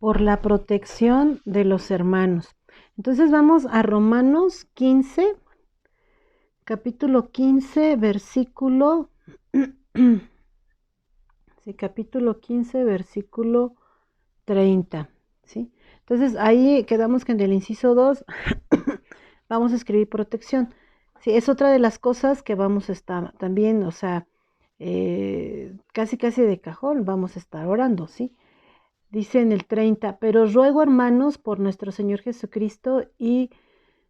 por la protección de los hermanos. Entonces vamos a Romanos 15, capítulo 15, versículo, sí, capítulo 15, versículo 30, ¿sí? Entonces ahí quedamos que en el inciso 2 vamos a escribir protección. Sí, es otra de las cosas que vamos a estar también, o sea, casi de cajón vamos a estar orando, ¿sí? Dice en el 30, pero ruego, hermanos, por nuestro Señor Jesucristo y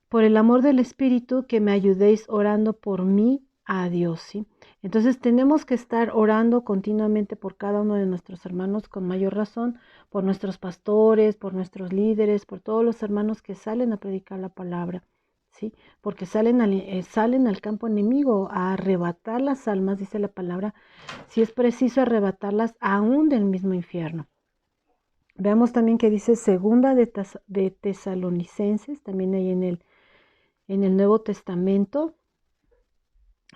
por el amor del Espíritu, que me ayudéis orando por mí a Dios, ¿sí? Entonces tenemos que estar orando continuamente por cada uno de nuestros hermanos, con mayor razón, por nuestros pastores, por nuestros líderes, por todos los hermanos que salen a predicar la palabra, ¿sí? Porque salen al campo enemigo a arrebatar las almas, dice la palabra, si es preciso arrebatarlas aún del mismo infierno. Veamos también que dice segunda de Tesalonicenses, también ahí en el Nuevo Testamento.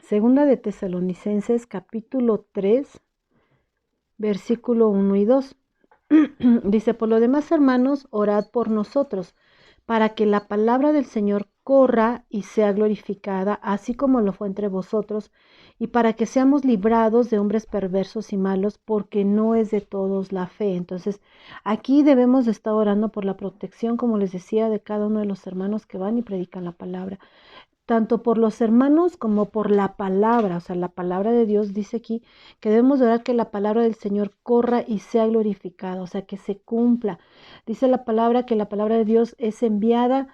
Segunda de Tesalonicenses, capítulo 3, versículo 1 y 2. Dice, por lo demás, hermanos, orad por nosotros, para que la palabra del Señor corra y sea glorificada, así como lo fue entre vosotros, y para que seamos librados de hombres perversos y malos, porque no es de todos la fe. Entonces, aquí debemos de estar orando por la protección, como les decía, de cada uno de los hermanos que van y predican la palabra, tanto por los hermanos como por la palabra. O sea, la palabra de Dios dice aquí que debemos de orar que la palabra del Señor corra y sea glorificada, o sea, que se cumpla. Dice la palabra que la palabra de Dios es enviada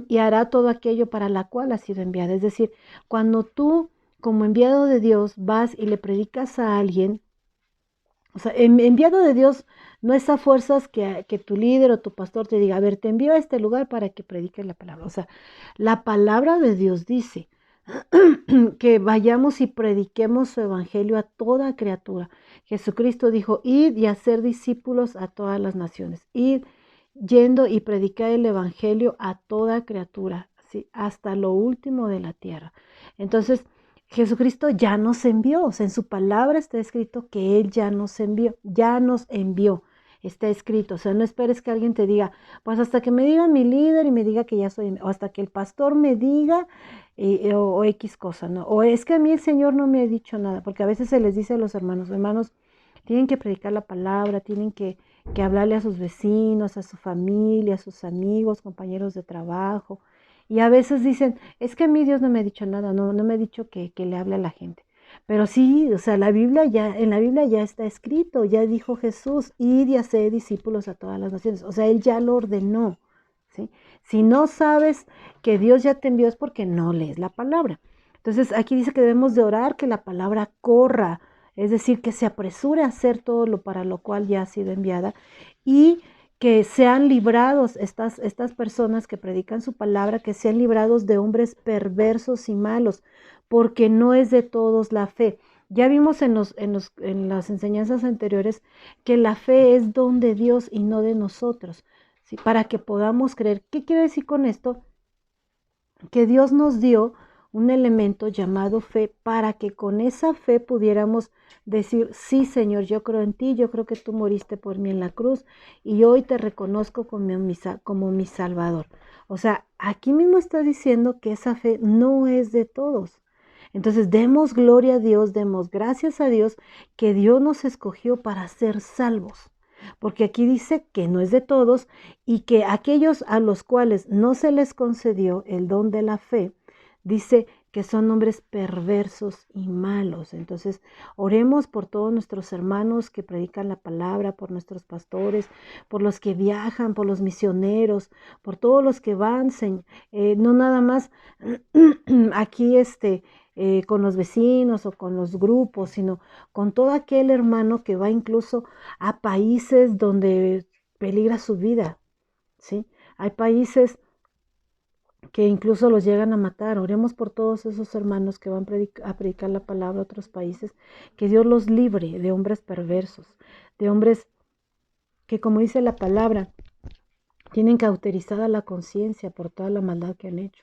y hará todo aquello para la cual ha sido enviada. Es decir, cuando tú como enviado de Dios vas y le predicas a alguien, o sea, enviado de Dios no es a fuerzas que tu líder o tu pastor te diga, a ver, te envío a este lugar para que prediques la palabra. O sea, la palabra de Dios dice que vayamos y prediquemos su evangelio a toda criatura. Jesucristo dijo, id y hacer discípulos a todas las naciones. Id yendo y predicar el evangelio a toda criatura, ¿sí? Hasta lo último de la tierra. Entonces, Jesucristo ya nos envió, o sea, en su palabra está escrito que Él ya nos envió, está escrito. O sea, no esperes que alguien te diga, pues hasta que me diga mi líder y me diga que ya soy, o hasta que el pastor me diga, o X cosa, ¿no? O es que a mí el Señor no me ha dicho nada, porque a veces se les dice a los hermanos, tienen que predicar la palabra, tienen que hablarle a sus vecinos, a su familia, a sus amigos, compañeros de trabajo. Y a veces dicen, es que a mí Dios no me ha dicho nada, no me ha dicho que le hable a la gente. Pero sí, o sea, en la Biblia ya está escrito, ya dijo Jesús, id y haced discípulos a todas las naciones. O sea, Él ya lo ordenó, ¿sí? Si no sabes que Dios ya te envió es porque no lees la palabra. Entonces, aquí dice que debemos de orar que la palabra corra, es decir, que se apresure a hacer todo lo para lo cual ya ha sido enviada, y que sean librados estas personas que predican su palabra, que sean librados de hombres perversos y malos, porque no es de todos la fe. Ya vimos en las enseñanzas anteriores que la fe es don de Dios y no de nosotros, ¿sí? Para que podamos creer. ¿Qué quiere decir con esto? Que Dios nos dio un elemento llamado fe para que con esa fe pudiéramos decir, sí, Señor, yo creo en ti, yo creo que tú moriste por mí en la cruz y hoy te reconozco como mi Salvador. O sea, aquí mismo está diciendo que esa fe no es de todos. Entonces, demos gloria a Dios, demos gracias a Dios que Dios nos escogió para ser salvos. Porque aquí dice que no es de todos y que aquellos a los cuales no se les concedió el don de la fe, dice que son hombres perversos y malos. Entonces, oremos por todos nuestros hermanos que predican la palabra, por nuestros pastores, por los que viajan, por los misioneros, por todos los que van, no nada más aquí con los vecinos o con los grupos, sino con todo aquel hermano que va incluso a países donde peligra su vida, ¿sí? Hay países que incluso los llegan a matar. Oremos por todos esos hermanos que van a predicar la palabra a otros países, que Dios los libre de hombres perversos, de hombres que, como dice la palabra, tienen cauterizada la conciencia por toda la maldad que han hecho,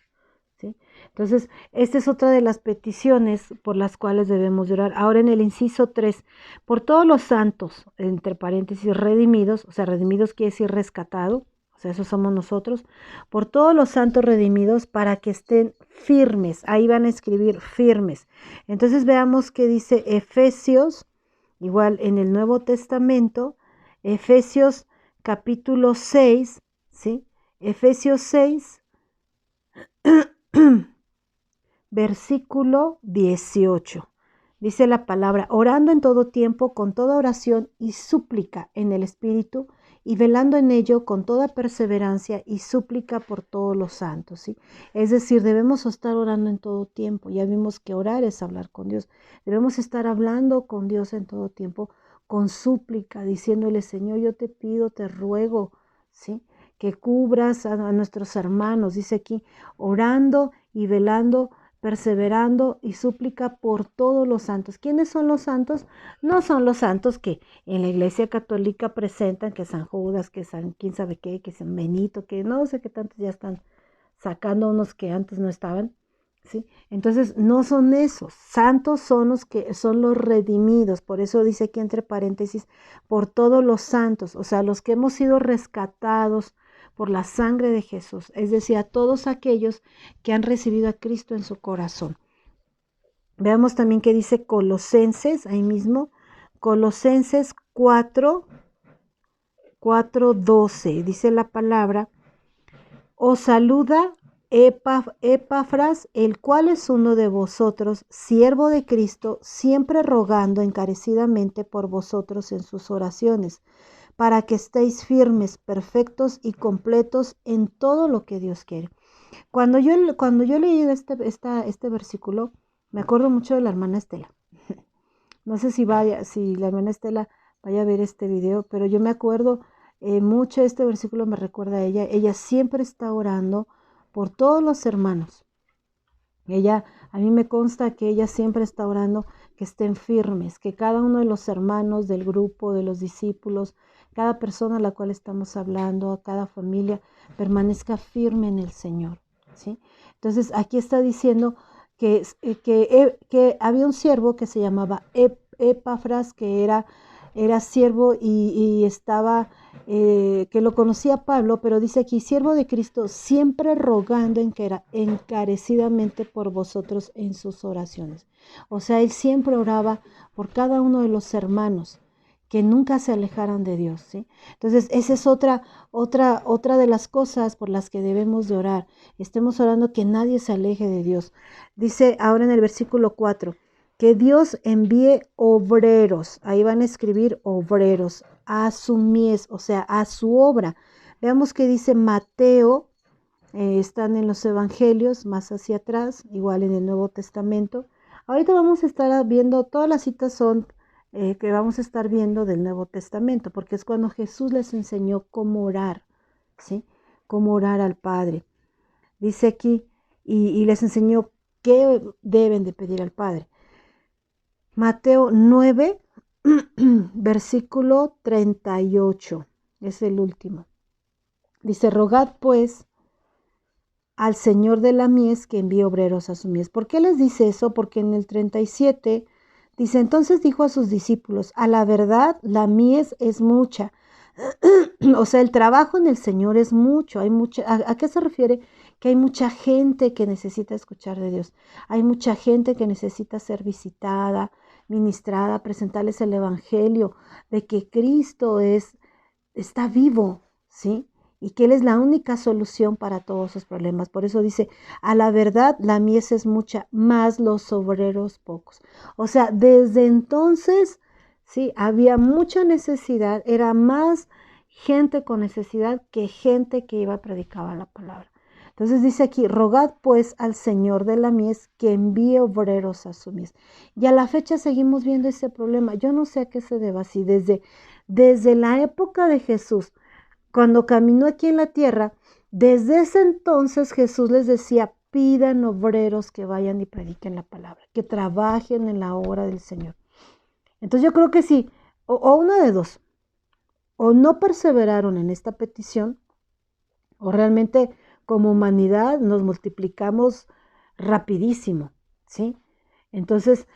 ¿sí? Entonces, esta es otra de las peticiones por las cuales debemos de orar. Ahora en el inciso 3, por todos los santos, entre paréntesis, redimidos, o sea, redimidos quiere decir rescatado, o sea, eso somos nosotros, por todos los santos redimidos para que estén firmes, ahí van a escribir firmes. Entonces veamos qué dice Efesios, igual en el Nuevo Testamento, Efesios capítulo 6, ¿sí? Efesios 6, versículo 18. Dice la palabra, orando en todo tiempo, con toda oración y súplica en el Espíritu, y velando en ello con toda perseverancia y súplica por todos los santos, ¿sí? Es decir, debemos estar orando en todo tiempo. Ya vimos que orar es hablar con Dios. Debemos estar hablando con Dios en todo tiempo, con súplica, diciéndole, Señor, yo te pido, te ruego, ¿sí? Que cubras a nuestros hermanos, dice aquí, orando y velando, perseverando y súplica por todos los santos. ¿Quiénes son los santos? No son los santos que en la Iglesia Católica presentan, que San Judas, que San quién sabe qué, que San Benito, que no sé qué tantos ya están sacando unos que antes no estaban, ¿sí? Entonces no son esos, santos son los que son los redimidos, por eso dice aquí entre paréntesis, por todos los santos, o sea, los que hemos sido rescatados por la sangre de Jesús, es decir, a todos aquellos que han recibido a Cristo en su corazón. Veamos también qué dice Colosenses, ahí mismo, Colosenses 4:12, dice la palabra, os saluda Epafras, el cual es uno de vosotros, siervo de Cristo, siempre rogando encarecidamente por vosotros en sus oraciones, para que estéis firmes, perfectos y completos en todo lo que Dios quiere. Cuando yo leí este versículo, me acuerdo mucho de la hermana Estela. No sé si la hermana Estela vaya a ver este video, pero yo me acuerdo mucho, este versículo me recuerda a ella. Ella siempre está orando por todos los hermanos. A mí me consta que ella siempre está orando que estén firmes, que cada uno de los hermanos del grupo, de los discípulos, cada persona a la cual estamos hablando, a cada familia, permanezca firme en el Señor, ¿sí? Entonces aquí está diciendo que había un siervo que se llamaba Epafras, que era siervo y estaba, que lo conocía Pablo, pero dice aquí, siervo de Cristo, siempre rogando encarecidamente por vosotros en sus oraciones. O sea, él siempre oraba por cada uno de los hermanos, que nunca se alejaran de Dios, ¿sí? Entonces, esa es otra de las cosas por las que debemos de orar. Estemos orando que nadie se aleje de Dios. Dice ahora en el versículo 4, que Dios envíe obreros, ahí van a escribir obreros, a su mies, o sea, a su obra. Veamos que dice Mateo, están en los evangelios, más hacia atrás, igual en el Nuevo Testamento. Ahorita vamos a estar viendo, todas las citas son que vamos a estar viendo del Nuevo Testamento, porque es cuando Jesús les enseñó cómo orar, ¿sí? Cómo orar al Padre. Dice aquí, y les enseñó qué deben de pedir al Padre. Mateo 9, versículo 38, es el último. Dice, rogad pues al Señor de la mies que envíe obreros a su mies. ¿Por qué les dice eso? Porque en el 37 dice, entonces dijo a sus discípulos, a la verdad la mies es mucha. O sea, el trabajo en el Señor es mucho. Hay mucha. ¿A qué se refiere? Que hay mucha gente que necesita escuchar de Dios. Hay mucha gente que necesita ser visitada, ministrada, presentarles el evangelio de que Cristo está vivo, ¿sí? Y que Él es la única solución para todos sus problemas. Por eso dice, a la verdad la mies es mucha, más los obreros pocos. O sea, desde entonces, sí, había mucha necesidad, era más gente con necesidad que gente que iba a predicar la palabra. Entonces dice aquí, rogad pues al Señor de la mies que envíe obreros a su mies. Y a la fecha seguimos viendo ese problema. Yo no sé a qué se deba, si desde la época de Jesús, cuando caminó aquí en la tierra, desde ese entonces Jesús les decía, pidan obreros que vayan y prediquen la palabra, que trabajen en la obra del Señor. Entonces yo creo que sí, o una de dos, o no perseveraron en esta petición, o realmente como humanidad nos multiplicamos rapidísimo, ¿sí? Entonces,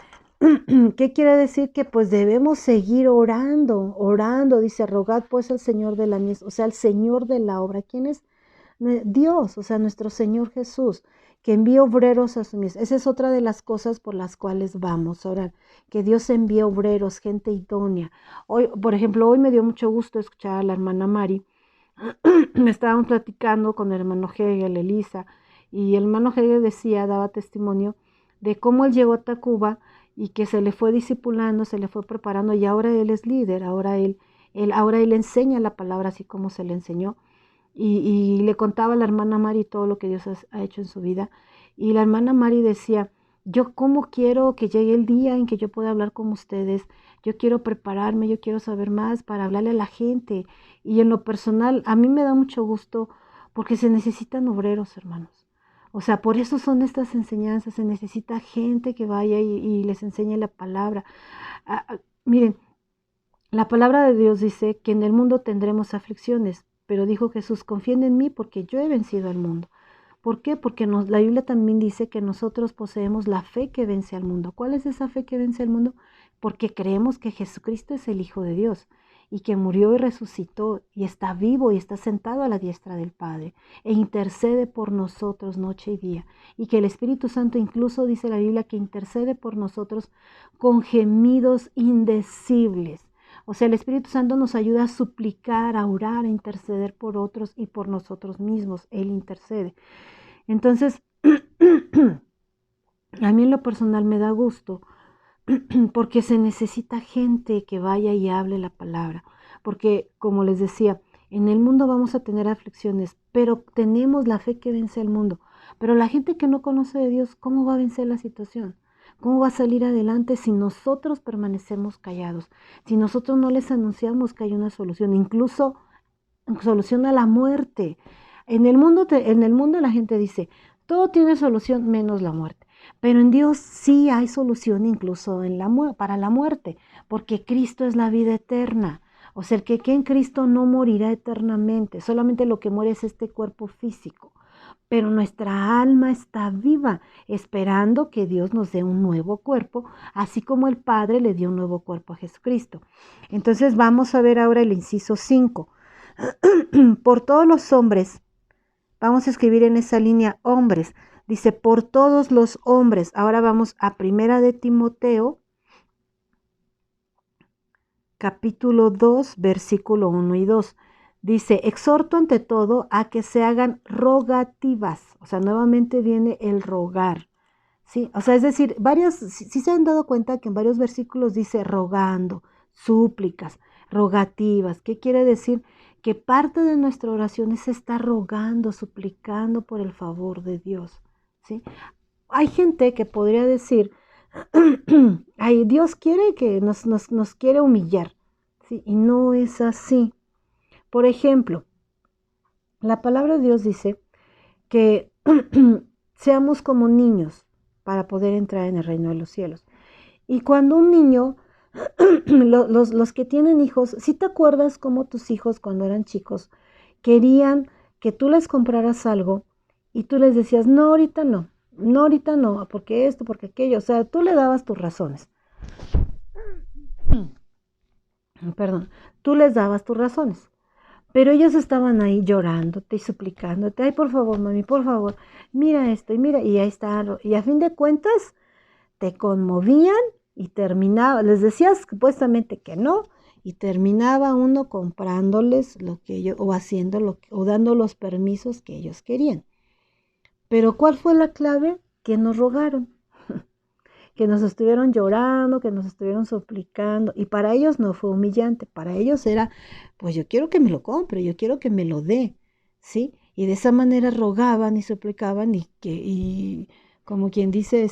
¿qué quiere decir? Que pues debemos seguir orando, orando, dice, rogad pues al Señor de la mies, o sea, al Señor de la obra. ¿Quién es? Dios, o sea, nuestro Señor Jesús, que envía obreros a su mies. Esa es otra de las cosas por las cuales vamos a orar, que Dios envíe obreros, gente idónea. Hoy, por ejemplo, hoy me dio mucho gusto escuchar a la hermana Mari. Me estábamos platicando con el hermano Hegel, Elisa, y el hermano Hegel decía, daba testimonio de cómo él llegó a Tacuba y que se le fue discipulando, se le fue preparando y ahora él es líder, ahora él enseña la palabra así como se le enseñó. Y le contaba a la hermana Mari todo lo que Dios ha hecho en su vida. Y la hermana Mari decía, yo cómo quiero que llegue el día en que yo pueda hablar con ustedes, yo quiero prepararme, yo quiero saber más para hablarle a la gente. Y en lo personal, a mí me da mucho gusto porque se necesitan obreros, hermanos. O sea, por eso son estas enseñanzas, se necesita gente que vaya y les enseñe la palabra. Miren, la palabra de Dios dice que en el mundo tendremos aflicciones, pero dijo Jesús, confíen en mí porque yo he vencido al mundo. ¿Por qué? Porque la Biblia también dice que nosotros poseemos la fe que vence al mundo. ¿Cuál es esa fe que vence al mundo? Porque creemos que Jesucristo es el Hijo de Dios y que murió y resucitó y está vivo y está sentado a la diestra del Padre e intercede por nosotros noche y día. Y que el Espíritu Santo incluso dice la Biblia que intercede por nosotros con gemidos indecibles. O sea, el Espíritu Santo nos ayuda a suplicar, a orar, a interceder por otros y por nosotros mismos. Él intercede. Entonces, a mí en lo personal me da gusto porque se necesita gente que vaya y hable la palabra. Porque, como les decía, en el mundo vamos a tener aflicciones, pero tenemos la fe que vence al mundo. Pero la gente que no conoce de Dios, ¿cómo va a vencer la situación? ¿Cómo va a salir adelante si nosotros permanecemos callados? Si nosotros no les anunciamos que hay una solución, incluso solución a la muerte. En el mundo la gente dice, todo tiene solución menos la muerte. Pero en Dios sí hay solución incluso para la muerte, porque Cristo es la vida eterna. O sea, el que en Cristo no morirá eternamente, solamente lo que muere es este cuerpo físico. Pero nuestra alma está viva, esperando que Dios nos dé un nuevo cuerpo, así como el Padre le dio un nuevo cuerpo a Jesucristo. Entonces vamos a ver ahora el inciso 5. Por todos los hombres, vamos a escribir en esa línea hombres, dice por todos los hombres. Ahora vamos a Primera de Timoteo, capítulo 2, versículo 1 y 2. Dice, exhorto ante todo a que se hagan rogativas. O sea, nuevamente viene el rogar. ¿Sí? O sea, es decir, si se han dado cuenta que en varios versículos dice rogando, súplicas, rogativas. ¿Qué quiere decir? Que parte de nuestra oración es estar rogando, suplicando por el favor de Dios. ¿Sí? Hay gente que podría decir, ay, Dios quiere que nos quiere humillar. ¿Sí? Y no es así. Por ejemplo, la palabra de Dios dice que seamos como niños para poder entrar en el reino de los cielos. Y cuando un niño, los que tienen hijos, si te acuerdas cómo tus hijos cuando eran chicos querían que tú les compraras algo y tú les decías, no, ahorita no, porque esto, porque aquello, o sea, tú le dabas tus razones. Perdón, tú les dabas tus razones. Pero ellos estaban ahí llorándote y suplicándote, ay, por favor, mami, por favor, mira esto, y mira, y ahí está, y a fin de cuentas te conmovían y terminaba, les decías supuestamente que no, y terminaba uno comprándoles lo que ellos, o haciendo o dando los permisos que ellos querían. Pero ¿cuál fue la clave? Que nos rogaron, que nos estuvieron llorando, que nos estuvieron suplicando, y para ellos no fue humillante, para ellos era, pues yo quiero que me lo compre, yo quiero que me lo dé, ¿sí? Y de esa manera rogaban y suplicaban y como quien dice,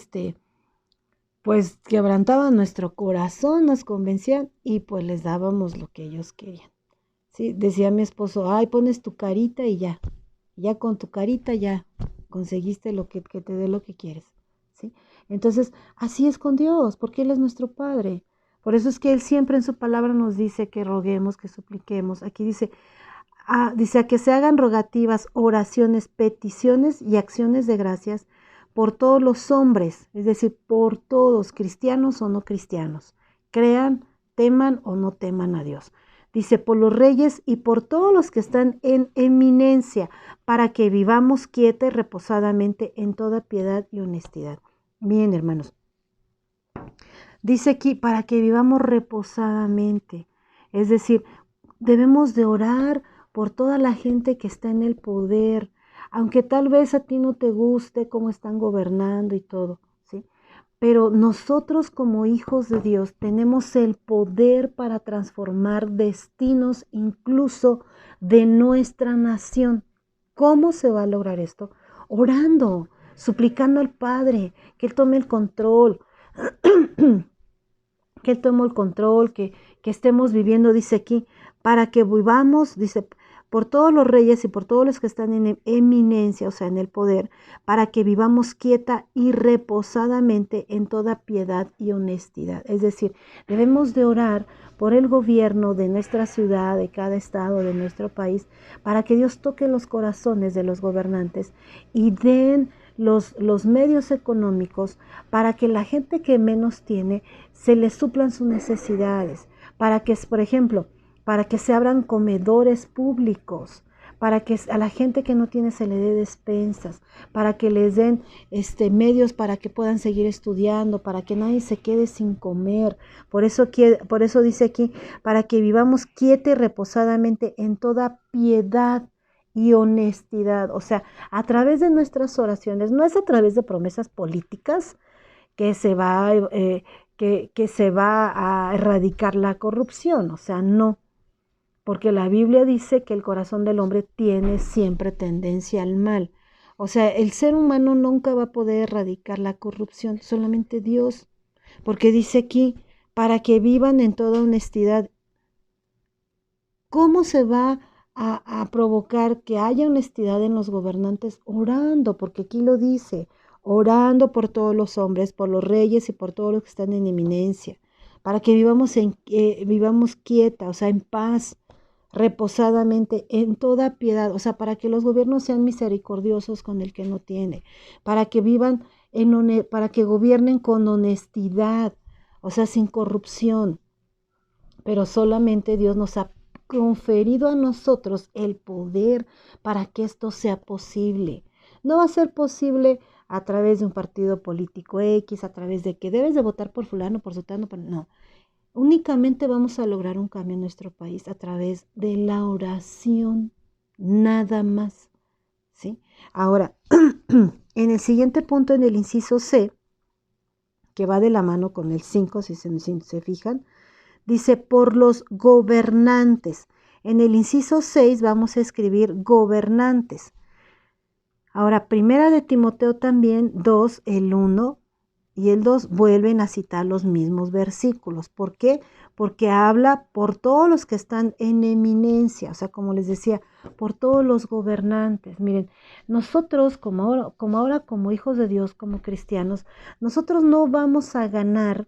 pues quebrantaban nuestro corazón, nos convencían y pues les dábamos lo que ellos querían, ¿sí? Decía mi esposo, ay, pones tu carita y ya con tu carita ya conseguiste que te dé lo que quieres, ¿sí? Entonces, así es con Dios, porque Él es nuestro Padre. Por eso es que Él siempre en su palabra nos dice que roguemos, que supliquemos. Aquí dice, dice a que se hagan rogativas, oraciones, peticiones y acciones de gracias por todos los hombres, es decir, por todos, cristianos o no cristianos, crean, teman o no teman a Dios. Dice, por los reyes y por todos los que están en eminencia, para que vivamos quieta y reposadamente en toda piedad y honestidad. Bien, hermanos. Dice aquí, para que vivamos reposadamente. Es decir, debemos de orar por toda la gente que está en el poder, aunque tal vez a ti no te guste cómo están gobernando y todo, ¿sí? Pero nosotros como hijos de Dios tenemos el poder para transformar destinos incluso de nuestra nación. ¿Cómo se va a lograr esto? Orando, suplicando al Padre que Él tome el control, que Él tome el control, que estemos viviendo, dice aquí, para que vivamos, dice, por todos los reyes y por todos los que están en eminencia, o sea, en el poder, para que vivamos quieta y reposadamente en toda piedad y honestidad. Es decir, debemos de orar por el gobierno de nuestra ciudad, de cada estado, de nuestro país, para que Dios toque los corazones de los gobernantes y den los medios económicos para que la gente que menos tiene se les suplan sus necesidades, para que, por ejemplo, para que se abran comedores públicos, para que a la gente que no tiene se le dé despensas, para que les den medios para que puedan seguir estudiando, para que nadie se quede sin comer. Por eso dice aquí, para que vivamos quieta y reposadamente en toda piedad y honestidad. O sea, a través de nuestras oraciones, no es a través de promesas políticas que se va, que se va a erradicar la corrupción. O sea, no. Porque la Biblia dice que el corazón del hombre tiene siempre tendencia al mal. O sea, el ser humano nunca va a poder erradicar la corrupción, solamente Dios. Porque dice aquí, para que vivan en toda honestidad. ¿Cómo se va a provocar que haya honestidad en los gobernantes? Orando, porque aquí lo dice, orando por todos los hombres, por los reyes y por todos los que están en eminencia, para que vivamos quieta, o sea, en paz, reposadamente, en toda piedad, o sea, para que los gobiernos sean misericordiosos con el que no tiene, para que vivan para que gobiernen con honestidad, o sea, sin corrupción. Pero solamente Dios nos ha conferido a nosotros el poder para que esto sea posible. No va a ser posible a través de un partido político X, a través de que debes de votar por fulano, por sutano, no. Únicamente vamos a lograr un cambio en nuestro país a través de la oración, nada más, ¿sí? Ahora, en el siguiente punto, en el inciso C, que va de la mano con el 5, si se fijan, dice por los gobernantes. En el inciso 6 vamos a escribir gobernantes. Ahora, primera de Timoteo también, 2, el 1 y el 2 vuelven a citar los mismos versículos. ¿Por qué? Porque habla por todos los que están en eminencia, o sea, como les decía, por todos los gobernantes. Miren, nosotros como hijos de Dios, como cristianos, nosotros no vamos a ganar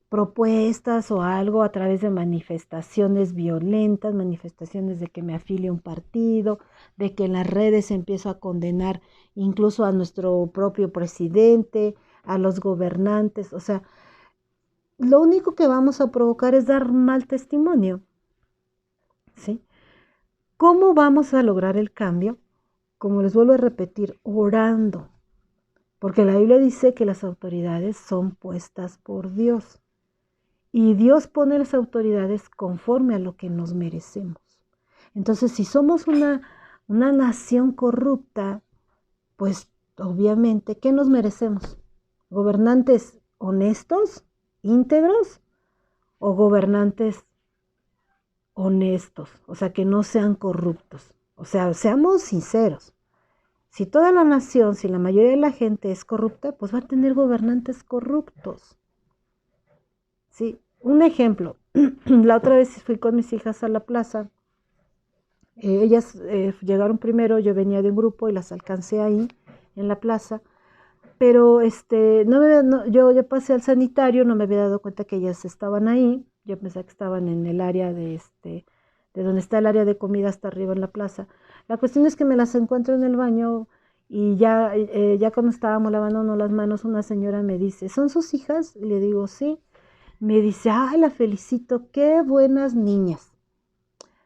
propuestas o algo a través de manifestaciones violentas, manifestaciones de que me afilie a un partido, de que en las redes empiezo a condenar incluso a nuestro propio presidente, a los gobernantes. O sea, lo único que vamos a provocar es dar mal testimonio, ¿sí? ¿Cómo vamos a lograr el cambio? Como les vuelvo a repetir, orando. Porque la Biblia dice que las autoridades son puestas por Dios. Y Dios pone las autoridades conforme a lo que nos merecemos. Entonces, si somos una nación corrupta, pues obviamente, ¿qué nos merecemos? ¿Gobernantes honestos, íntegros o gobernantes honestos? O sea, que no sean corruptos. O sea, seamos sinceros. Si toda la nación, si la mayoría de la gente es corrupta, pues va a tener gobernantes corruptos. ¿Sí? Un ejemplo, la otra vez fui con mis hijas a la plaza, ellas llegaron primero, yo venía de un grupo y las alcancé ahí en la plaza, pero yo ya pasé al sanitario, no me había dado cuenta que ellas estaban ahí, yo pensé que estaban en el área de de donde está el área de comida hasta arriba en la plaza. La cuestión es que me las encuentro en el baño y ya cuando estábamos lavándonos las manos, una señora me dice, ¿son sus hijas? Y le digo, sí. Me dice, ay, la felicito, qué buenas niñas.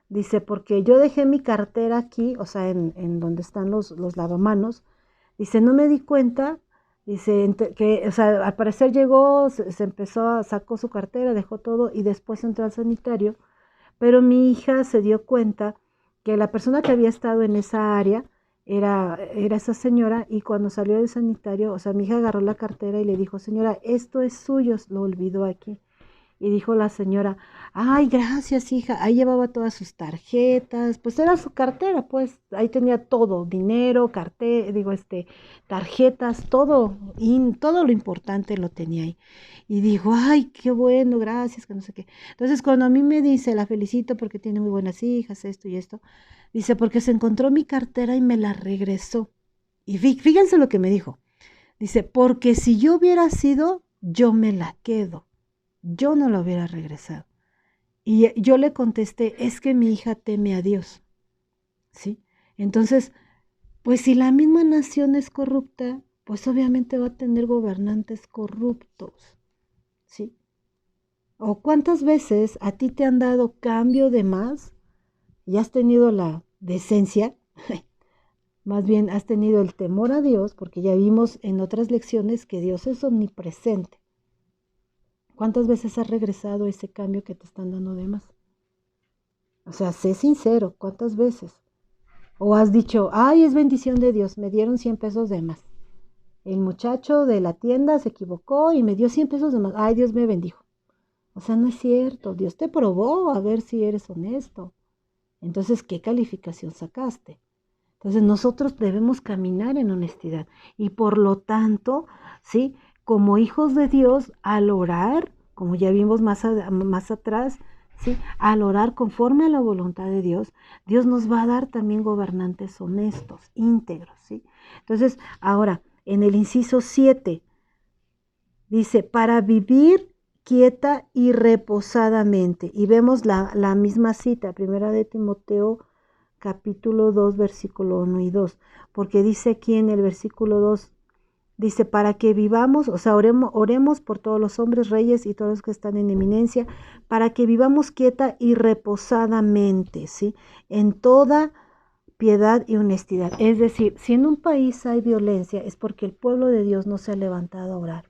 Dice, porque yo dejé mi cartera aquí, o sea, en donde están los lavamanos. Dice, no me di cuenta. Dice, que, o sea, al parecer llegó, se empezó, sacó su cartera, dejó todo y después entró al sanitario. Pero mi hija se dio cuenta que la persona que había estado en esa área era esa señora y cuando salió del sanitario, o sea, mi hija agarró la cartera y le dijo, señora, esto es suyo, lo olvidó aquí. Y dijo la señora, ay, gracias, hija. Ahí llevaba todas sus tarjetas, pues era su cartera, pues ahí tenía todo, dinero, tarjetas, todo, y todo lo importante lo tenía ahí. Y dijo, ay, qué bueno, gracias, que no sé qué. Entonces, cuando a mí me dice, la felicito porque tiene muy buenas hijas, esto y esto, dice, porque se encontró mi cartera y me la regresó. Y fíjense lo que me dijo. Dice, porque si yo hubiera sido, yo me la quedo. Yo no lo hubiera regresado. Y yo le contesté, es que mi hija teme a Dios, ¿sí? Entonces, pues si la misma nación es corrupta, pues obviamente va a tener gobernantes corruptos, ¿sí? ¿O cuántas veces a ti te han dado cambio de más y has tenido la decencia? Más bien has tenido el temor a Dios, porque ya vimos en otras lecciones que Dios es omnipresente. ¿Cuántas veces has regresado ese cambio que te están dando de más? O sea, sé sincero, ¿cuántas veces? O has dicho, ay, es bendición de Dios, me dieron 100 pesos de más. El muchacho de la tienda se equivocó y me dio 100 pesos de más. Ay, Dios me bendijo. O sea, no es cierto. Dios te probó a ver si eres honesto. Entonces, ¿qué calificación sacaste? Entonces, nosotros debemos caminar en honestidad. Y por lo tanto, ¿sí? Como hijos de Dios, al orar, como ya vimos más atrás, ¿sí? Al orar conforme a la voluntad de Dios, Dios nos va a dar también gobernantes honestos, íntegros, ¿sí? Entonces, ahora, en el inciso 7, dice, para vivir quieta y reposadamente. Y vemos la misma cita, primera de Timoteo, capítulo 2, versículo 1 y 2, porque dice aquí en el versículo 2, dice, para que vivamos, o sea, oremos por todos los hombres, reyes y todos los que están en eminencia, para que vivamos quieta y reposadamente, ¿sí? En toda piedad y honestidad. Es decir, si en un país hay violencia, es porque el pueblo de Dios no se ha levantado a orar.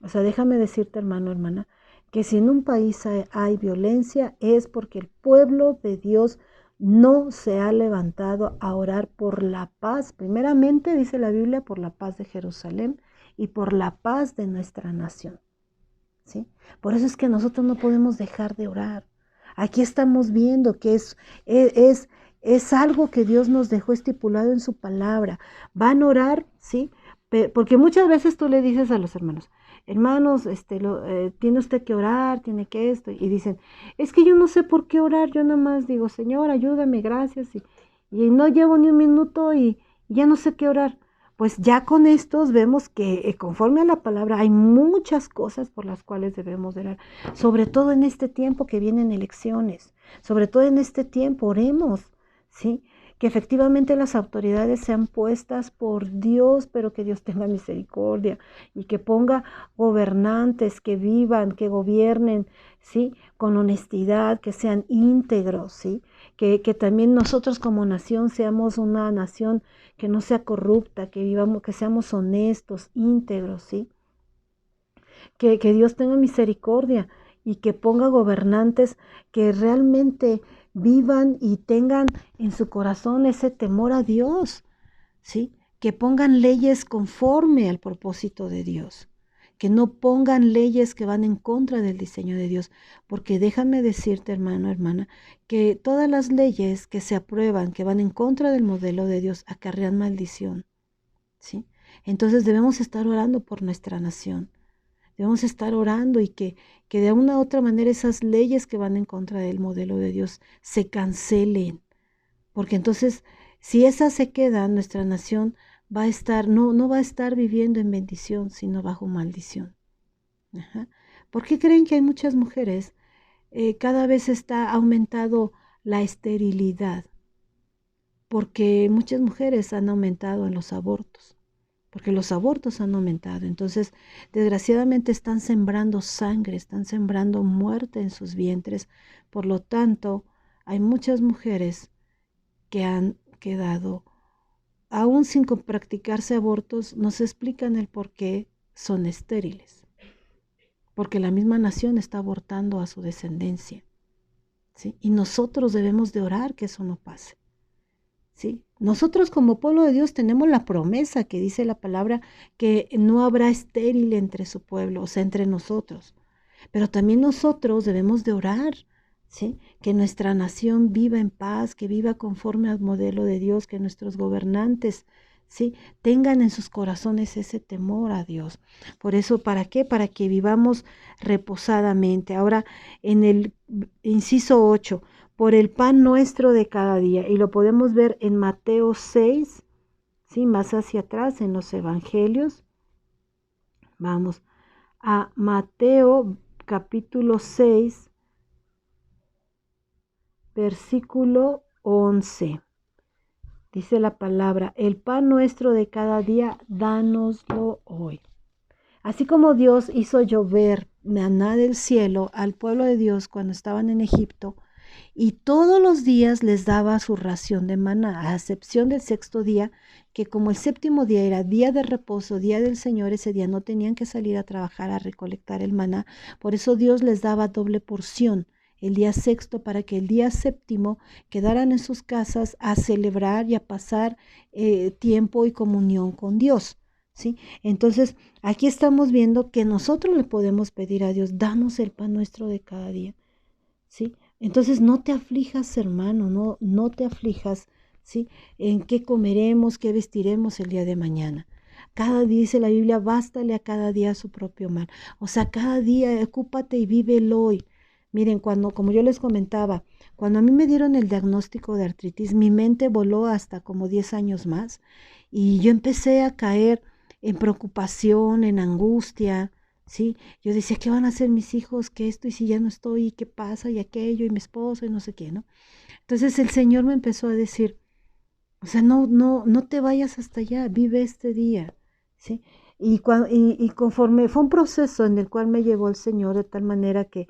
O sea, déjame decirte, hermano, hermana, que si en un país hay violencia, es porque el pueblo de Dios no se ha levantado a orar por la paz. Primeramente, dice la Biblia, por la paz de Jerusalén y por la paz de nuestra nación. ¿Sí? Por eso es que nosotros no podemos dejar de orar. Aquí estamos viendo que es algo que Dios nos dejó estipulado en su palabra. Van a orar, ¿sí? Porque muchas veces tú le dices a los hermanos, hermanos, tiene usted que orar, tiene que esto, y dicen, es que yo no sé por qué orar, yo nada más digo, Señor, ayúdame, gracias, y no llevo ni un minuto y ya no sé qué orar. Pues ya con estos vemos que conforme a la palabra hay muchas cosas por las cuales debemos orar, sobre todo en este tiempo que vienen elecciones, sobre todo en este tiempo, oremos, ¿sí? Que efectivamente las autoridades sean puestas por Dios, pero que Dios tenga misericordia y que ponga gobernantes que vivan, que gobiernen, ¿sí? Con honestidad, que sean íntegros, ¿sí? Que también nosotros como nación seamos una nación que no sea corrupta, que vivamos, que seamos honestos, íntegros, ¿sí? Que Dios tenga misericordia y que ponga gobernantes que realmente vivan y tengan en su corazón ese temor a Dios, ¿sí? Que pongan leyes conforme al propósito de Dios, que no pongan leyes que van en contra del diseño de Dios, porque déjame decirte, hermano, hermana, que todas las leyes que se aprueban, que van en contra del modelo de Dios, acarrean maldición, ¿sí? Entonces debemos estar orando por nuestra nación. Debemos estar orando y que de una u otra manera esas leyes que van en contra del modelo de Dios se cancelen. Porque entonces, si esas se quedan, nuestra nación va a estar, no va a estar viviendo en bendición, sino bajo maldición. Ajá. ¿Por qué creen que hay muchas mujeres cada vez está aumentado la esterilidad, porque muchas mujeres han aumentado en los abortos, porque los abortos han aumentado. Entonces, desgraciadamente están sembrando sangre, están sembrando muerte en sus vientres. Por lo tanto, hay muchas mujeres que han quedado, aún sin practicarse abortos, nos explican el por qué son estériles, porque la misma nación está abortando a su descendencia, ¿sí? Y nosotros debemos de orar que eso no pase, ¿sí? Nosotros como pueblo de Dios tenemos la promesa que dice la palabra que no habrá estéril entre su pueblo, o sea, entre nosotros. Pero también nosotros debemos de orar, ¿sí? Que nuestra nación viva en paz, que viva conforme al modelo de Dios, que nuestros gobernantes, ¿sí? Tengan en sus corazones ese temor a Dios. Por eso, ¿para qué? Para que vivamos reposadamente. Ahora, en el inciso 8, por el pan nuestro de cada día, y lo podemos ver en Mateo 6, ¿sí? Más hacia atrás en los evangelios. Vamos a Mateo capítulo 6, versículo 11. Dice la palabra, el pan nuestro de cada día, dánoslo hoy. Así como Dios hizo llover maná del cielo al pueblo de Dios cuando estaban en Egipto, y todos los días les daba su ración de maná, a excepción del sexto día, que como el séptimo día era día de reposo, día del Señor, ese día no tenían que salir a trabajar a recolectar el maná. Por eso Dios les daba doble porción el día sexto, para que el día séptimo quedaran en sus casas a celebrar y a pasar tiempo y comunión con Dios, ¿sí? Entonces, aquí estamos viendo que nosotros le podemos pedir a Dios, danos el pan nuestro de cada día, ¿sí? Entonces, no te aflijas, hermano, no te aflijas, ¿sí? En qué comeremos, qué vestiremos el día de mañana. Cada día, dice la Biblia, bástale a cada día su propio mal. O sea, cada día ocúpate y vive el hoy. Miren, como yo les comentaba, cuando a mí me dieron el diagnóstico de artritis, mi mente voló hasta como 10 años más y yo empecé a caer en preocupación, en angustia, ¿sí? Yo decía, ¿qué van a hacer mis hijos? ¿Qué esto? Y si ya no estoy, ¿y qué pasa? Y aquello, y mi esposo, y no sé qué, ¿no? Entonces el Señor me empezó a decir, o sea, no te vayas hasta allá, vive este día, ¿sí? Y conforme fue un proceso en el cual me llevó el Señor de tal manera que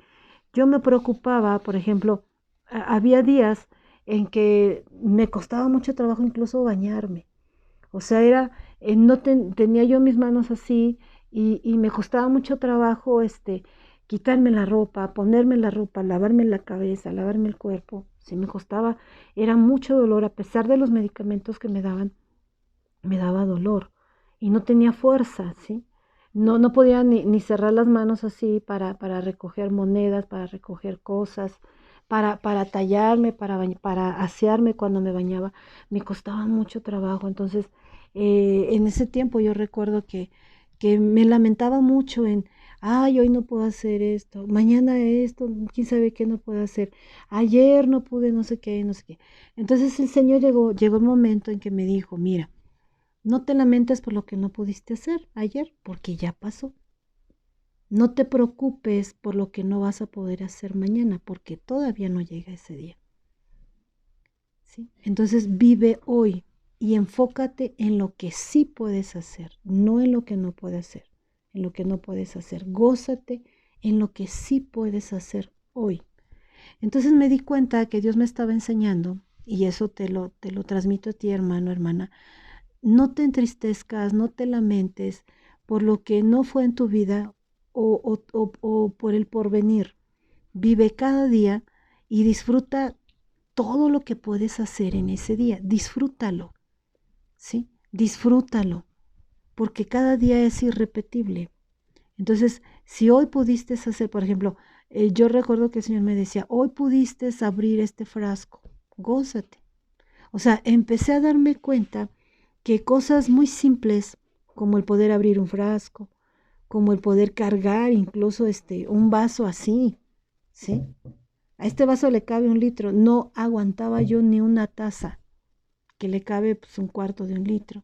yo me preocupaba, por ejemplo, había días en que me costaba mucho trabajo incluso bañarme. O sea, no tenía yo mis manos así y me costaba mucho trabajo quitarme la ropa, ponerme la ropa, lavarme la cabeza, lavarme el cuerpo. Sí, me costaba, era mucho dolor, a pesar de los medicamentos que me daban, me daba dolor y no tenía fuerza, ¿sí? No podía ni cerrar las manos así para recoger monedas, para recoger cosas, para tallarme, para asearme cuando me bañaba. Me costaba mucho trabajo. Entonces, en ese tiempo yo recuerdo que me lamentaba mucho ay, hoy no puedo hacer esto, mañana esto, quién sabe qué no puedo hacer, ayer no pude, no sé qué, no sé qué. Entonces el Señor llegó un momento en que me dijo, mira, no te lamentes por lo que no pudiste hacer ayer, porque ya pasó. No te preocupes por lo que no vas a poder hacer mañana, porque todavía no llega ese día. ¿Sí? Entonces vive hoy y enfócate en lo que sí puedes hacer, no en lo que no puedes hacer, en lo que no puedes hacer. Gózate en lo que sí puedes hacer hoy. Entonces me di cuenta que Dios me estaba enseñando, y eso te lo transmito a ti, hermano, hermana. No te entristezcas, no te lamentes por lo que no fue en tu vida o por el porvenir. Vive cada día y disfruta todo lo que puedes hacer en ese día. Disfrútalo, ¿sí? Disfrútalo, porque cada día es irrepetible. Entonces, si hoy pudiste hacer, por ejemplo, yo recuerdo que el Señor me decía, hoy pudiste abrir este frasco, gózate. O sea, empecé a darme cuenta que cosas muy simples, como el poder abrir un frasco, como el poder cargar incluso un vaso así, ¿sí? A este vaso le cabe 1 litro, no aguantaba yo ni una taza, que le cabe pues, 1/4 de 1 litro.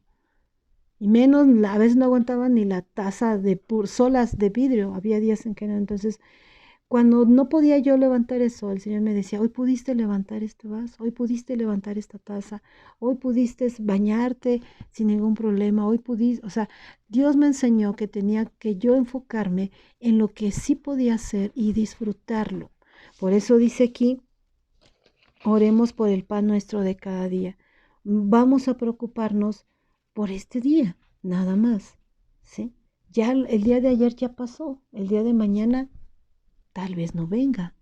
Y menos, a veces no aguantaba ni la taza solas de vidrio, había días en que no. Entonces, cuando no podía yo levantar eso, el Señor me decía, hoy pudiste levantar este vaso, hoy pudiste levantar esta taza, hoy pudiste bañarte sin ningún problema, hoy pudiste, o sea, Dios me enseñó que tenía que yo enfocarme en lo que sí podía hacer y disfrutarlo. Por eso dice aquí, oremos por el pan nuestro de cada día. Vamos a preocuparnos por este día, nada más, ¿sí? Ya el día de ayer ya pasó, el día de mañana tal vez no venga,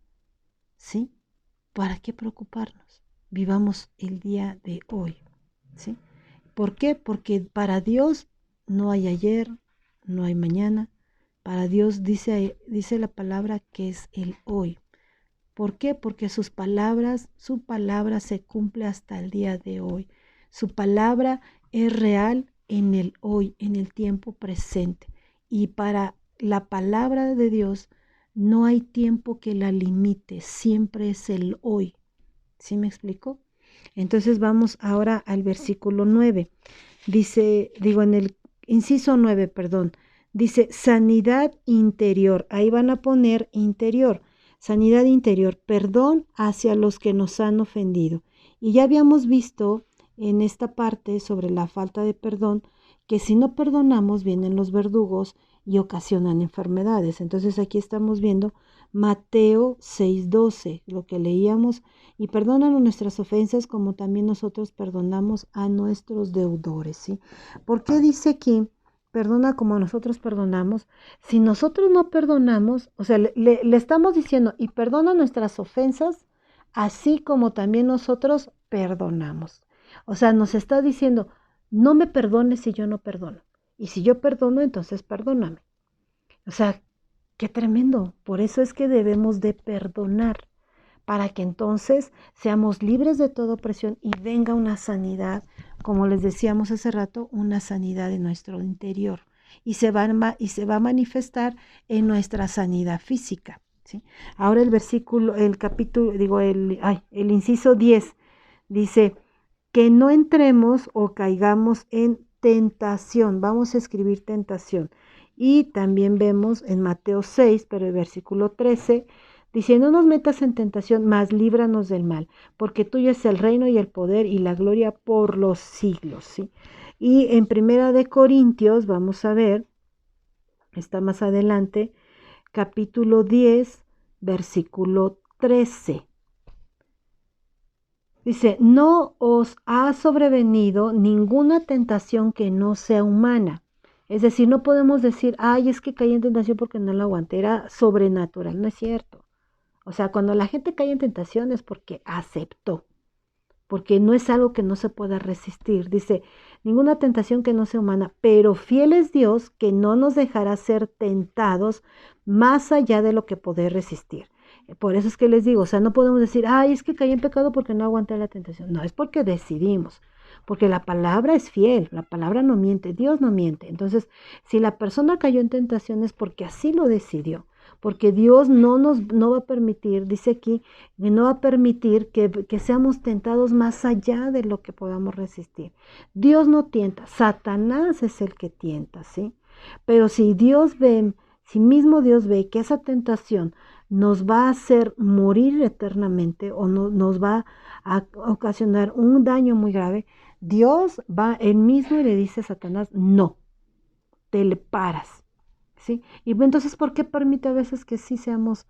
¿sí? ¿Para qué preocuparnos? Vivamos el día de hoy, ¿sí? ¿Por qué? Porque para Dios no hay ayer, no hay mañana. Para Dios dice la palabra que es el hoy. ¿Por qué? Porque su palabra se cumple hasta el día de hoy. Su palabra es real en el hoy, en el tiempo presente. Y para la palabra de Dios no hay tiempo que la limite, siempre es el hoy. ¿Sí me explico? Entonces vamos ahora al versículo 9. Dice, digo en el inciso 9, perdón, dice sanidad interior. Ahí van a poner interior. Sanidad interior, perdón hacia los que nos han ofendido. Y ya habíamos visto en esta parte sobre la falta de perdón que si no perdonamos vienen los verdugos y ocasionan enfermedades. Entonces aquí estamos viendo Mateo 6:12, lo que leíamos, y perdónanos nuestras ofensas como también nosotros perdonamos a nuestros deudores, ¿sí? ¿Por qué dice aquí, perdona como nosotros perdonamos? Si nosotros no perdonamos, o sea, le estamos diciendo, y perdona nuestras ofensas, así como también nosotros perdonamos. O sea, nos está diciendo, no me perdones si yo no perdono. Y si yo perdono, entonces perdóname. O sea, qué tremendo. Por eso es que debemos de perdonar, para que entonces seamos libres de toda opresión y venga una sanidad, como les decíamos hace rato, una sanidad en nuestro interior y se va a manifestar en nuestra sanidad física, ¿sí? Ahora el versículo, el capítulo, digo, el inciso 10 dice que no entremos o caigamos en tentación. Vamos a escribir tentación. Y también vemos en Mateo 6, pero el versículo 13, dice, no nos metas en tentación, mas líbranos del mal, porque tuyo es el reino y el poder y la gloria por los siglos, ¿sí? Y en Primera de Corintios, vamos a ver, está más adelante, capítulo 10, versículo 13. Dice, no os ha sobrevenido ninguna tentación que no sea humana. Es decir, no podemos decir, ay, es que caí en tentación porque no la aguanté, era sobrenatural, no es cierto. O sea, cuando la gente cae en tentación es porque aceptó, porque no es algo que no se pueda resistir. Dice, ninguna tentación que no sea humana, pero fiel es Dios que no nos dejará ser tentados más allá de lo que poder resistir. Por eso es que les digo, o sea, no podemos decir, ay, es que caí en pecado porque no aguanté la tentación. No, es porque decidimos, porque la palabra es fiel, la palabra no miente, Dios no miente. Entonces, si la persona cayó en tentación es porque así lo decidió, porque Dios no va a permitir, dice aquí, que no va a permitir que seamos tentados más allá de lo que podamos resistir. Dios no tienta, Satanás es el que tienta, ¿sí? Pero si mismo Dios ve que esa tentación nos va a hacer morir eternamente o no, nos va a ocasionar un daño muy grave, Dios va él mismo y le dice a Satanás, no, te le paras, ¿sí? Y entonces, ¿por qué permite a veces que sí seamos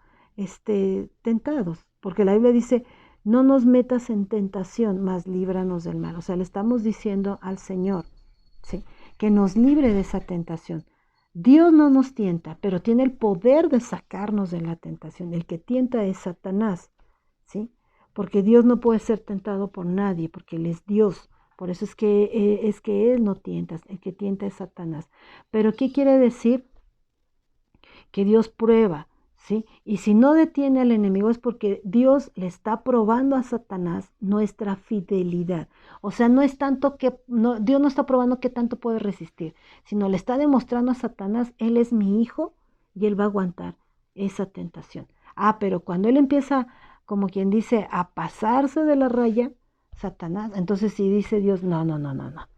tentados? Porque la Biblia dice, no nos metas en tentación, mas líbranos del mal. O sea, le estamos diciendo al Señor, ¿sí?, que nos libre de esa tentación. Dios no nos tienta, pero tiene el poder de sacarnos de la tentación. El que tienta es Satanás, ¿sí? Porque Dios no puede ser tentado por nadie, porque Él es Dios. Por eso es que Él no tienta, el que tienta es Satanás. Pero ¿qué quiere decir? Que Dios prueba, ¿sí? Y si no detiene al enemigo es porque Dios le está probando a Satanás nuestra fidelidad. O sea, no es tanto que, no, Dios no está probando qué tanto puede resistir, sino le está demostrando a Satanás, Él es mi hijo y Él va a aguantar esa tentación. Ah, pero cuando Él empieza, como quien dice, a pasarse de la raya, Satanás, entonces sí dice Dios, no, no, no, no, no.